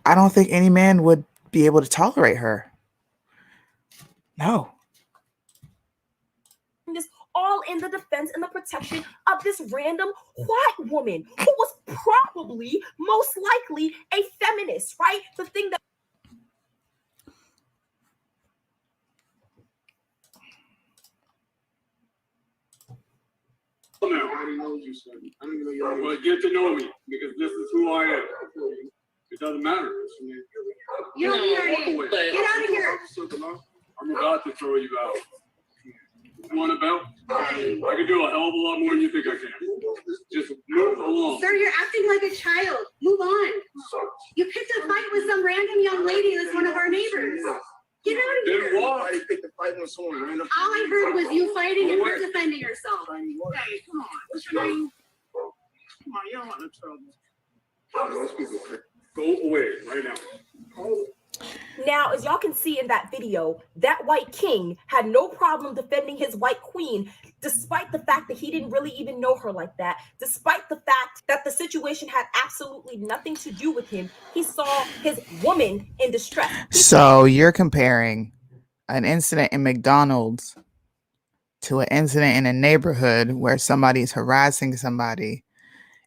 I don't think any man would be able to tolerate her. No. All in the defense and the protection of this random white woman who was probably most likely a feminist, right? The thing that I already know you, son. I don't even know you. Well, get to know me because this is who I am. It doesn't matter. You don't hear it. Get out of here. I'm about to throw you out. You want a belt? I can do a hell of a lot more than you think I can. Just move along. Sir, you're acting like a child. Move on. You picked a fight with some random young lady that's one of our neighbors. Get out of here. Then why? I picked a fight with someone random. All I heard was you fighting and her defending herself. Hey, come on. What's your name? Come on, you don't want no trouble. Go away right now. Now, as y'all can see in that video, that white king had no problem defending his white queen, despite the fact that he didn't really even know her like that, despite the fact that the situation had absolutely nothing to do with him. He saw his woman in distress. So you're comparing an incident in McDonald's to an incident in a neighborhood where somebody's harassing somebody,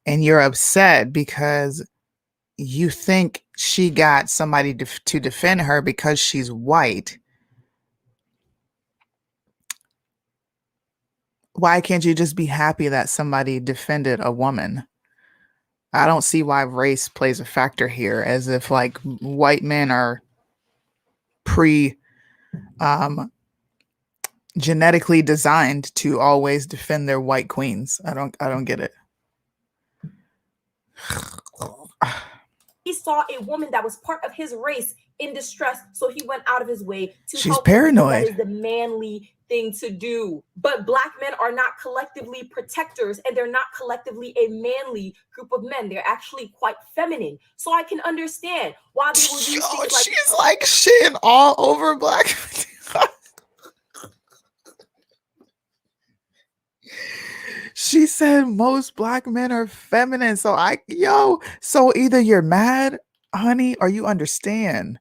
and you're upset because you think she got somebody to defend her because she's white. Why can't you just be happy that somebody defended a woman? I don't see why race plays a factor here, as if like white men are genetically designed to always defend their white queens. I don't get it. He saw a woman that was part of his race in distress, so he went out of his way to She's help. paranoid. That is the manly thing to do. But black men are not collectively protectors, and they're not collectively a manly group of men. They're actually quite feminine. So I can understand why they will use things like. She's like shitting all over black. She said most black men are feminine. So so either you're mad, honey, or you understand.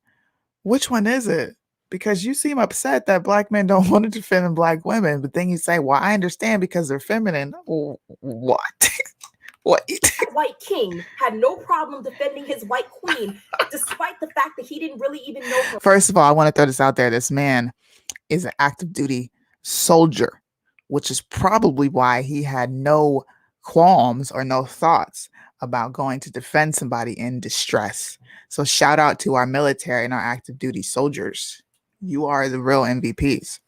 Which one is it? Because you seem upset that black men don't want to defend black women, but then you say, well, I understand because they're feminine. What? What? White king had no problem defending his white queen, despite the fact that he didn't really even know her. First of all, I want to throw this out there. This man is an active duty soldier, which is probably why he had no qualms or no thoughts about going to defend somebody in distress. So shout out to our military and our active duty soldiers. You are the real MVPs.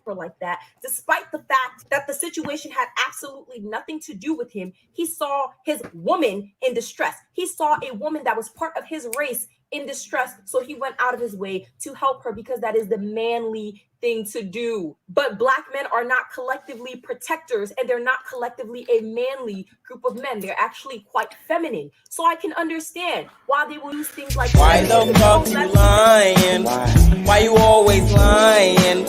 Like that, despite the fact that the situation had absolutely nothing to do with him. He saw his woman in distress. He saw a woman that was part of his race in distress, so he went out of his way to help her because that is the manly thing to do. But Black men are not collectively protectors, and they're not collectively a manly group of men. They're actually quite feminine. So I can understand why they will use things like why the fuck you lying? Why you always lying?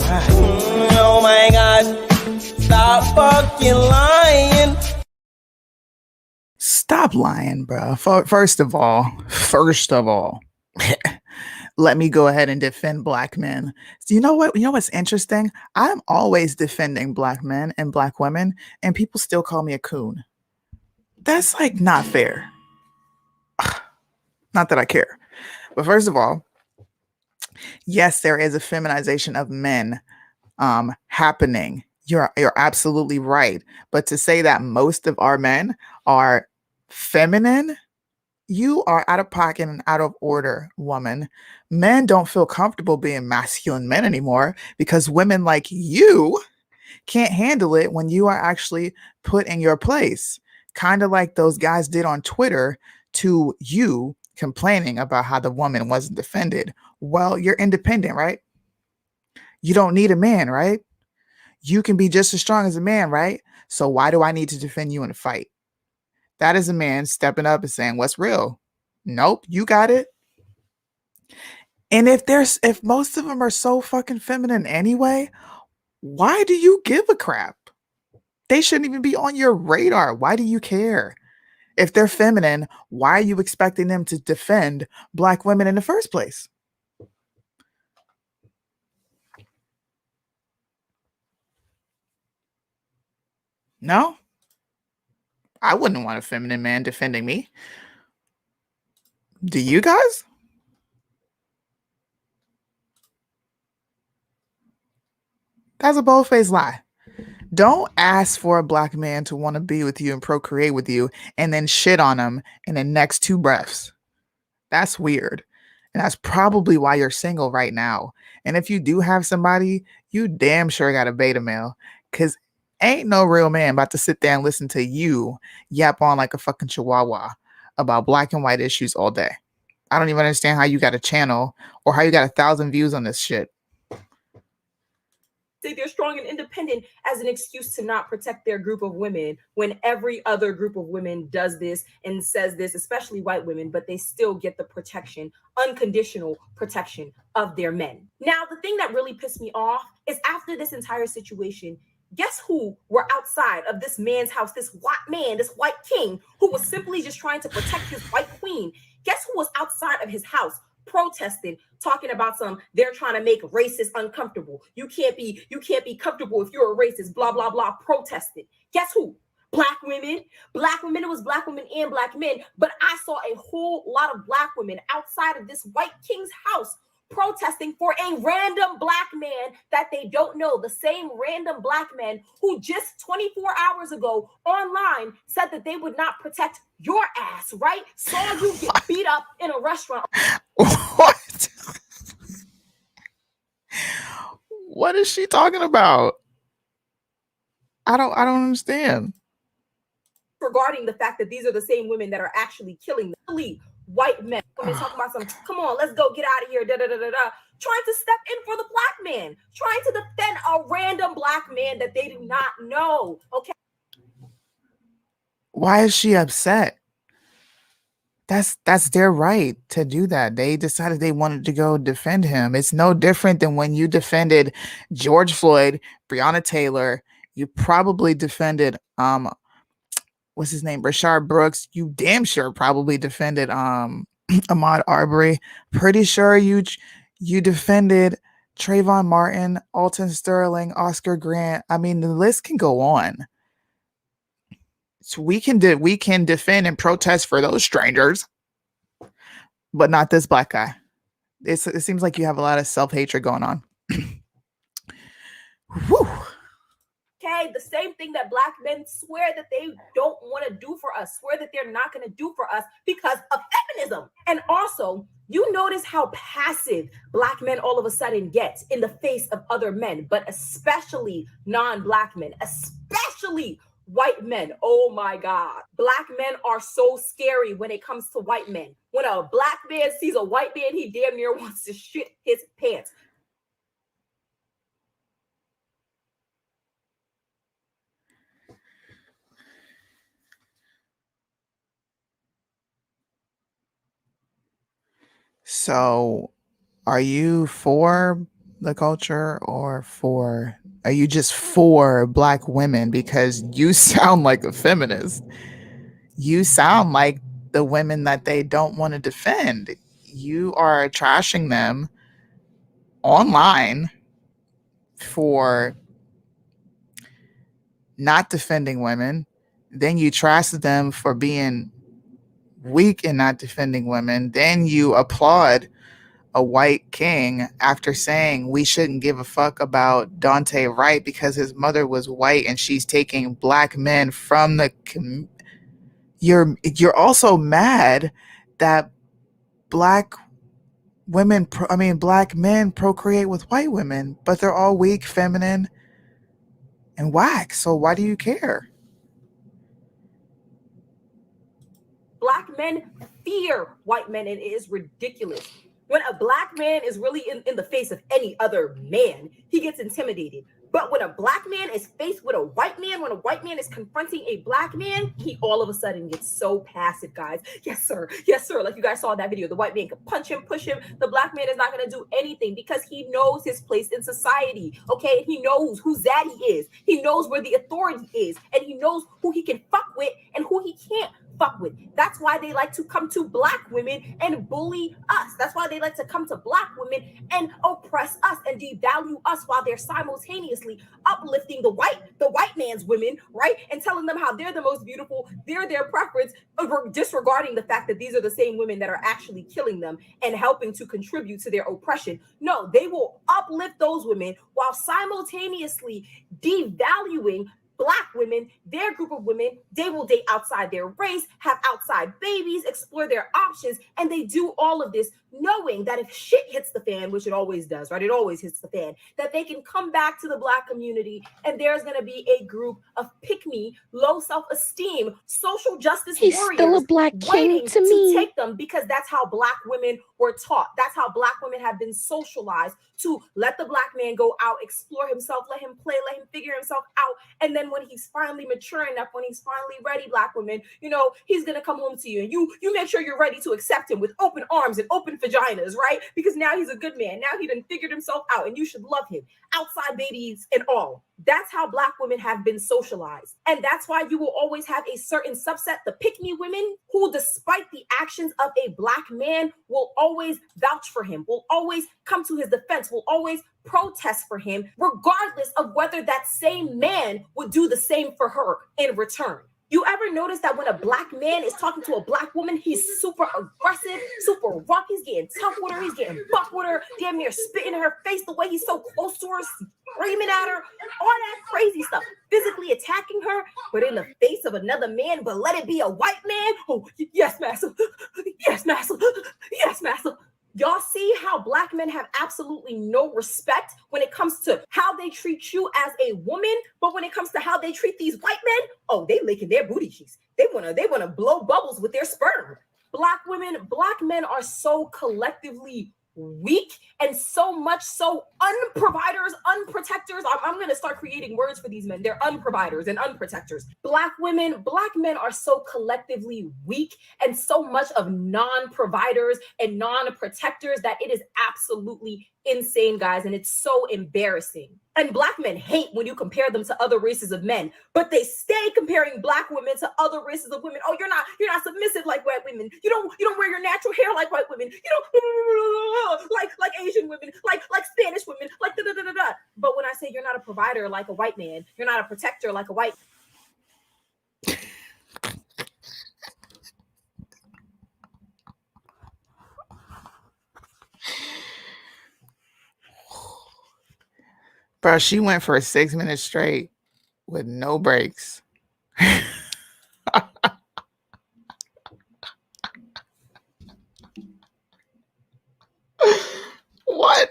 Oh my God, stop fucking lying. Stop lying, bro. First of all, let me go ahead and defend Black men. So you know what? You know what's interesting? I'm always defending Black men and Black women, and people still call me a coon. That's like not fair. Not that I care. But first of all, yes, there is a feminization of men happening. You're absolutely right. But to say that most of our men are feminine, you are out of pocket and out of order, woman. Men don't feel comfortable being masculine men anymore because women like you can't handle it when you are actually put in your place. Kind of like those guys did on Twitter to you complaining about how the woman wasn't defended. Well, you're independent, right? You don't need a man, right? You can be just as strong as a man, right? So why do I need to defend you in a fight? That is a man stepping up and saying, what's real? Nope, you got it. And if most of them are so fucking feminine anyway, why do you give a crap? They shouldn't even be on your radar. Why do you care? If they're feminine, why are you expecting them to defend Black women in the first place? No? I wouldn't want a feminine man defending me. Do you guys? That's a bold-faced lie. Don't ask for a Black man to want to be with you and procreate with you and then shit on him in the next 2 breaths. That's weird. And that's probably why you're single right now. And if you do have somebody, you damn sure got a beta male. Because ain't no real man about to sit there and listen to you yap on like a fucking chihuahua about Black and white issues all day. I don't even understand how you got a channel or how you got 1,000 views on this shit. Say they're strong and independent as an excuse to not protect their group of women when every other group of women does this and says this, especially white women, but they still get the protection, unconditional protection of their men. Now, the thing that really pissed me off is after this entire situation, guess who were outside of this man's house, this white man, this white king, who was simply just trying to protect his white queen. Guess who was outside of his house protesting, talking about they're trying to make racists uncomfortable. You can't be comfortable if you're a racist, blah, blah, blah, protesting. Guess who? Black women. Black women. It was Black women and Black men. But I saw a whole lot of Black women outside of this white king's house protesting for a random Black man that they don't know. The same random Black man who just 24 hours ago online said that they would not protect your ass, right? Saw you get beat up in a restaurant. What? What is she talking about? I don't understand. Regarding the fact that these are the same women that are actually killing the white men. Women talking about come on, let's go, get out of here, da da da da da. Trying to step in for the Black man, trying to defend a random Black man that they do not know. Okay. Why is she upset? That's their right to do that. They decided they wanted to go defend him. It's no different than when you defended George Floyd, Breonna Taylor. You probably defended what's his name, Rashard Brooks. You damn sure probably defended Ahmaud Arbery. Pretty sure you defended Trayvon Martin, Alton Sterling, Oscar Grant. I mean, the list can go on. So we can defend and protest for those strangers, but not this Black guy. It seems like you have a lot of self-hatred going on. Okay. okay? The same thing that Black men swear that they don't want to do for us, swear that they're not going to do for us because of feminism. And also, you notice how passive Black men all of a sudden get in the face of other men, but especially non-Black men, especially white men. Oh my God. Black men are so scary when it comes to white men. When a Black man sees a white man, he damn near wants to shit his pants. So, are you for the culture or are you just for Black women? Because you sound like a feminist. You sound like the women that they don't want to defend. You are trashing them online for not defending women. Then you trash them for being weak and not defending women. Then you applaud a white king after saying we shouldn't give a fuck about Dante Wright because his mother was white and she's taking Black men from the you're also mad that Black men procreate with white women, but they're all weak, feminine, and whack. So why do you care? Black men fear white men, and it is ridiculous. When a Black man is really in the face of any other man, he gets intimidated. But when a Black man is faced with a white man, when a white man is confronting a Black man, he all of a sudden gets so passive, guys. Yes, sir. Yes, sir. Like you guys saw in that video, the white man can punch him, push him. The Black man is not going to do anything because he knows his place in society, okay? He knows who Zaddy is. He knows where the authority is, and he knows who he can fuck with and who he can't fuck with. That's why they like to come to Black women and bully us. That's why they like to come to Black women and oppress us and devalue us while they're simultaneously uplifting the white man's women, right? And telling them how they're the most beautiful, they're their preference, disregarding the fact that these are the same women that are actually killing them and helping to contribute to their oppression. No, they will uplift those women while simultaneously devaluing Black women, their group of women. They will date outside their race, have outside babies, explore their options, and they do all of this knowing that if shit hits the fan, which it always does, right? It always hits the fan, that they can come back to the Black community and there's going to be a group of pick-me, low self-esteem, social justice warriors still a Black king to me. take them, because that's how Black women were taught. That's how Black women have been socialized, to let the Black man go out, explore himself, let him play, let him figure himself out. And then when he's finally mature enough, when he's finally ready, Black women, you know, he's going to come home to you, and you make sure you're ready to accept him with open arms and open vaginas, right? Because now he's a good man. Now he done figured himself out, and you should love him. Outside babies and all. That's how Black women have been socialized. And that's why you will always have a certain subset, the pick-me women, who, despite the actions of a Black man, will always vouch for him, will always come to his defense, will always protest for him, regardless of whether that same man would do the same for her in return. You ever notice that when a Black man is talking to a Black woman, he's super aggressive, super rough, he's getting tough with her, he's getting buck with her, damn near spitting in her face the way he's so close to her, screaming at her, all that crazy stuff, physically attacking her, but in the face of another man, but let it be a white man? Oh, yes, master. Yes, master. Yes, master. Y'all see how Black men have absolutely no respect when it comes to how they treat you as a woman, but when it comes to how they treat these white men, oh, they licking their booty cheeks. They wanna blow bubbles with their sperm. Black men are so collectively weak and so much so unproviders, unprotectors. I'm going to start creating words for these men. They're unproviders and unprotectors. Black men are so collectively weak and so much of non-providers and non-protectors that it is absolutely insane, guys, and it's so embarrassing. And Black men hate when you compare them to other races of men, but they stay comparing Black women to other races of women. Oh, you're not submissive like white women. You don't wear your natural hair like white women. You don't like Asian women, like Spanish women, like da da da da da. But when I say you're not a provider like a white man, you're not a protector like a white. Bro, she went for 6 minutes straight with no brakes. What?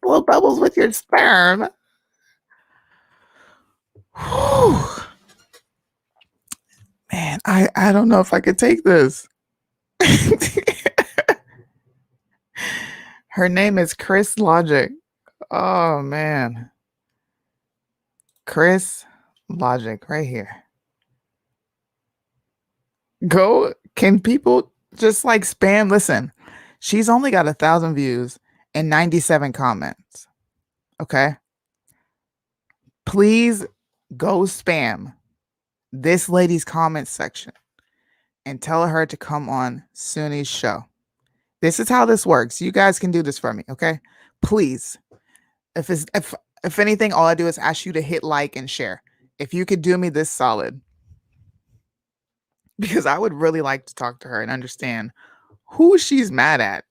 Blow bubbles with your sperm. Whew. Man, I don't know if I could take this. Her name is Chris Logic. Oh man. Chris Logic right here. Go. Can people just like spam? Listen, she's only got 1,000 views and 97 comments. Okay. Please go spam this lady's comment section and tell her to come on Suni's show. This is how this works. You guys can do this for me, okay? Please. If anything, all I do is ask you to hit like and share. If you could do me this solid, because I would really like to talk to her and understand who she's mad at.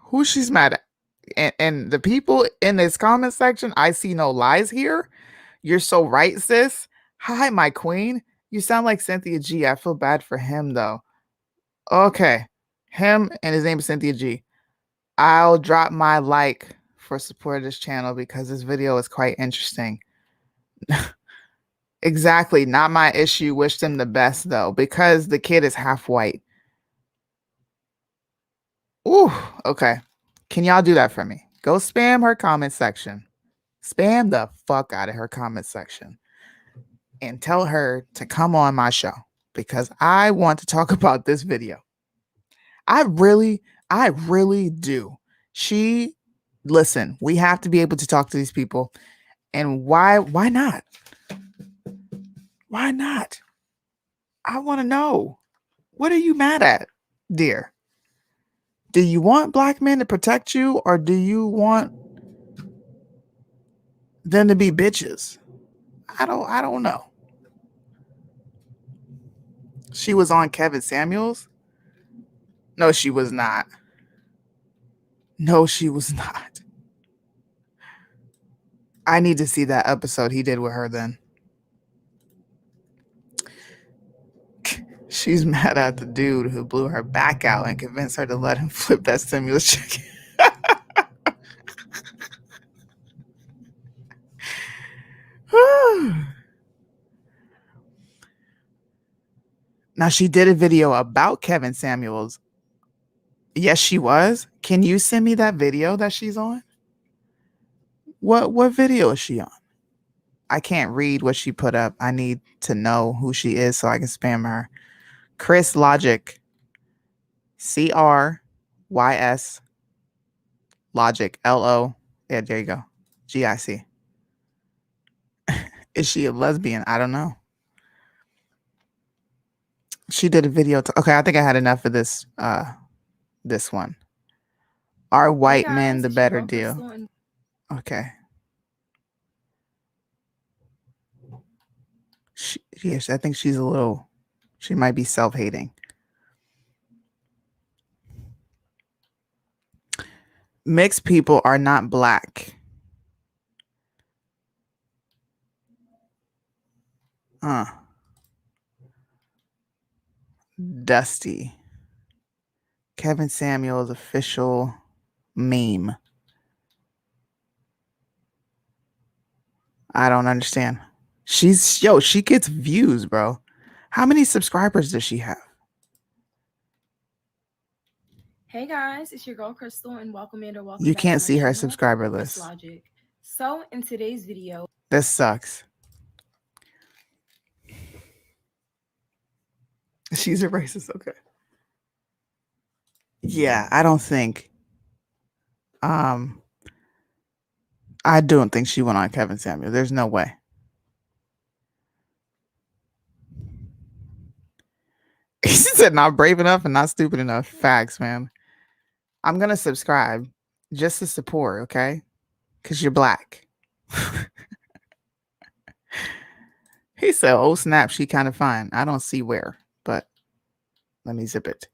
Who she's mad at. And the people in this comment section, I see no lies here. You're so right, sis. Hi, my queen. You sound like Cynthia G. I feel bad for him, though. Okay. Him and his name is Cynthia G. I'll drop my like for support of this channel because this video is quite interesting. Exactly. Not my issue. Wish them the best, though, because the kid is half white. Ooh, okay. Can y'all do that for me? Go spam her comment section. Spam the fuck out of her comment section. And tell her to come on my show because I want to talk about this video. I really do. Listen, we have to be able to talk to these people. And why not? Why not? I want to know. What are you mad at, dear? Do you want black men to protect you or do you want them to be bitches? I don't know. She was on Kevin Samuels? No, she was not. No, she was not. I need to see that episode he did with her then. She's mad at the dude who blew her back out and convinced her to let him flip that stimulus check. Now, she did a video about Kevin Samuels. Yes, she was. Can you send me that video that she's on? What video is she on? I can't read what she put up. I need to know who she is so I can spam her. Chris Logic. CRYS Logic. LO. Yeah, there you go. GIC. Is she a lesbian? I don't know. She did a video. Okay, I think I had enough of this. This one. Are white men the better deal? Okay. Yes, I think she's a little. She might be self-hating. Mixed people are not black. Dusty. Kevin Samuels official meme. I don't understand. She gets views, bro. How many subscribers does she have? Hey guys, it's your girl Crystal and welcome in or welcome. You back can't to see my her channel, subscriber Chris list. Logic. So in today's video, This sucks. She's a racist. Okay. Yeah, I don't think. I don't think she went on Kevin Samuel. There's no way. She said not brave enough and not stupid enough. Facts, man. I'm going to subscribe just to support, okay? Because you're black. He said, oh, snap, she kind of fine. I don't see where, but let me zip it.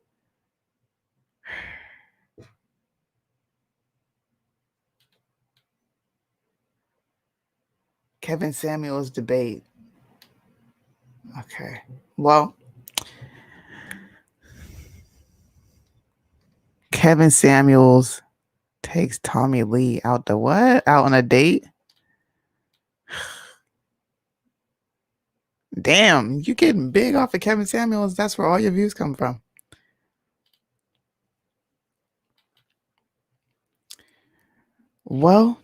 Kevin Samuels debate. Okay. Well, Kevin Samuels takes Tommy Lee out to what? Out on a date? Damn, you getting big off of Kevin Samuels. That's where all your views come from. Well,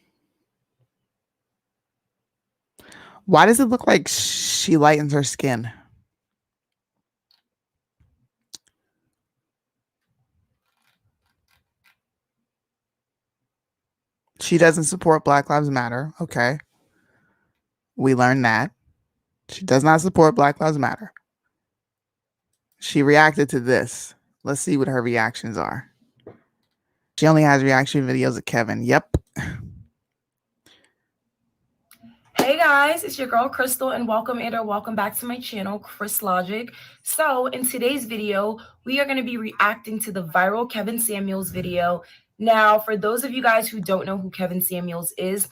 why does it look like she lightens her skin? She doesn't support Black Lives Matter. Okay. We learned that. She does not support Black Lives Matter. She reacted to this. Let's see what her reactions are. She only has reaction videos of Kevin. Yep. Hey guys, it's your girl Crystal and welcome back to my channel, Chris Logic. So in today's video, we are going to be reacting to the viral Kevin Samuels video. Now, for those of you guys who don't know who Kevin Samuels is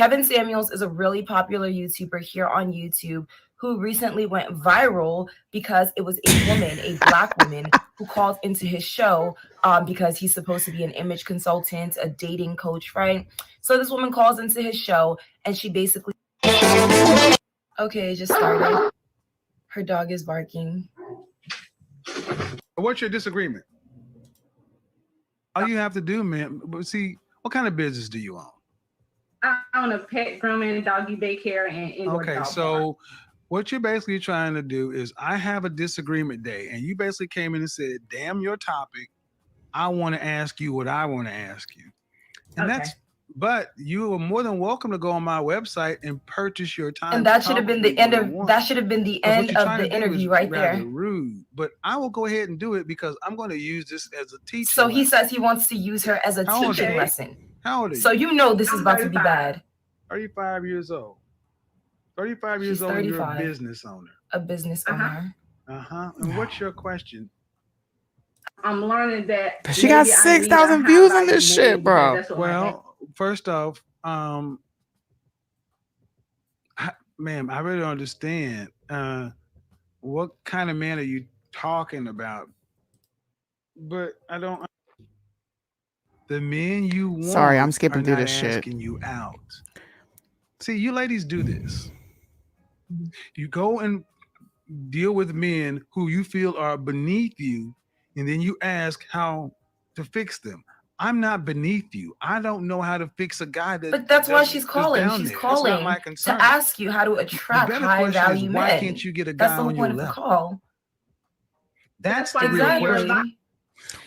a really popular YouTuber here on YouTube who recently went viral because it was a woman, a Black woman, who called into his show because he's supposed to be an image consultant, a dating coach, right? So this woman calls into his show and she basically... Okay, it just started. Her dog is barking. What's your disagreement? All you have to do, man, see, what kind of business do you own? I own a pet grooming, doggy daycare, and indoor okay, dog so bar. What you're basically trying to do is I have a disagreement day, and you basically came in and said, damn your topic. I want to ask you what I want to ask you. And Okay. But you are more than welcome to go on my website and purchase your time. And that should have been the end of the interview right there. Rude, but I will go ahead and do it because I'm going to use this as a teaching. So he says he wants to use her as a teaching lesson. How old are you? So you know this is about to be bad. 35 years old. 35 years She's old, 35. you're a business owner. A business owner. And what's your question? I'm learning that She got 6,000 views on this shit, bro. Well, first off, ma'am, I really don't understand. What kind of man are you talking about? But I don't. The men you want. Sorry, I'm skipping are through not this shit. asking you out. See, you ladies do this. You go and deal with men who you feel are beneath you, and then you ask how to fix them. I'm not beneath you. I don't know how to fix a guy that. But that's why she's calling. down She's there. calling That's not my to concern. ask you how to attract better high question is, value why men. can't you get a guy That's the on your point of the level? call. That's the real Exactly. question.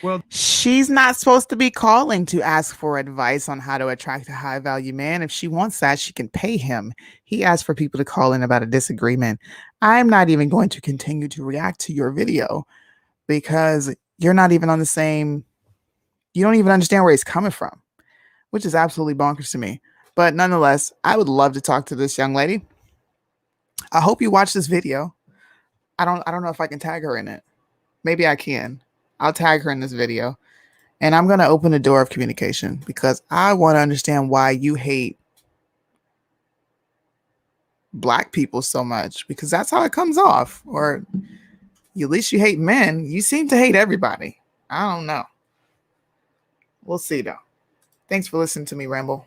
Well, she's not supposed to be calling to ask for advice on how to attract a high value man. If she wants that, she can pay him. He asked for people to call in about a disagreement. I'm not even going to continue to react to your video because you're not even on the same. You don't even understand where he's coming from, which is absolutely bonkers to me. But nonetheless, I would love to talk to this young lady. I hope you watch this video. I don't know if I can tag her in it. Maybe I can. I'll tag her in this video. And I'm going to open the door of communication because I want to understand why you hate Black people so much, because that's how it comes off. Or at least you hate men. You seem to hate everybody. I don't know. We'll see though. Thanks for listening to me ramble.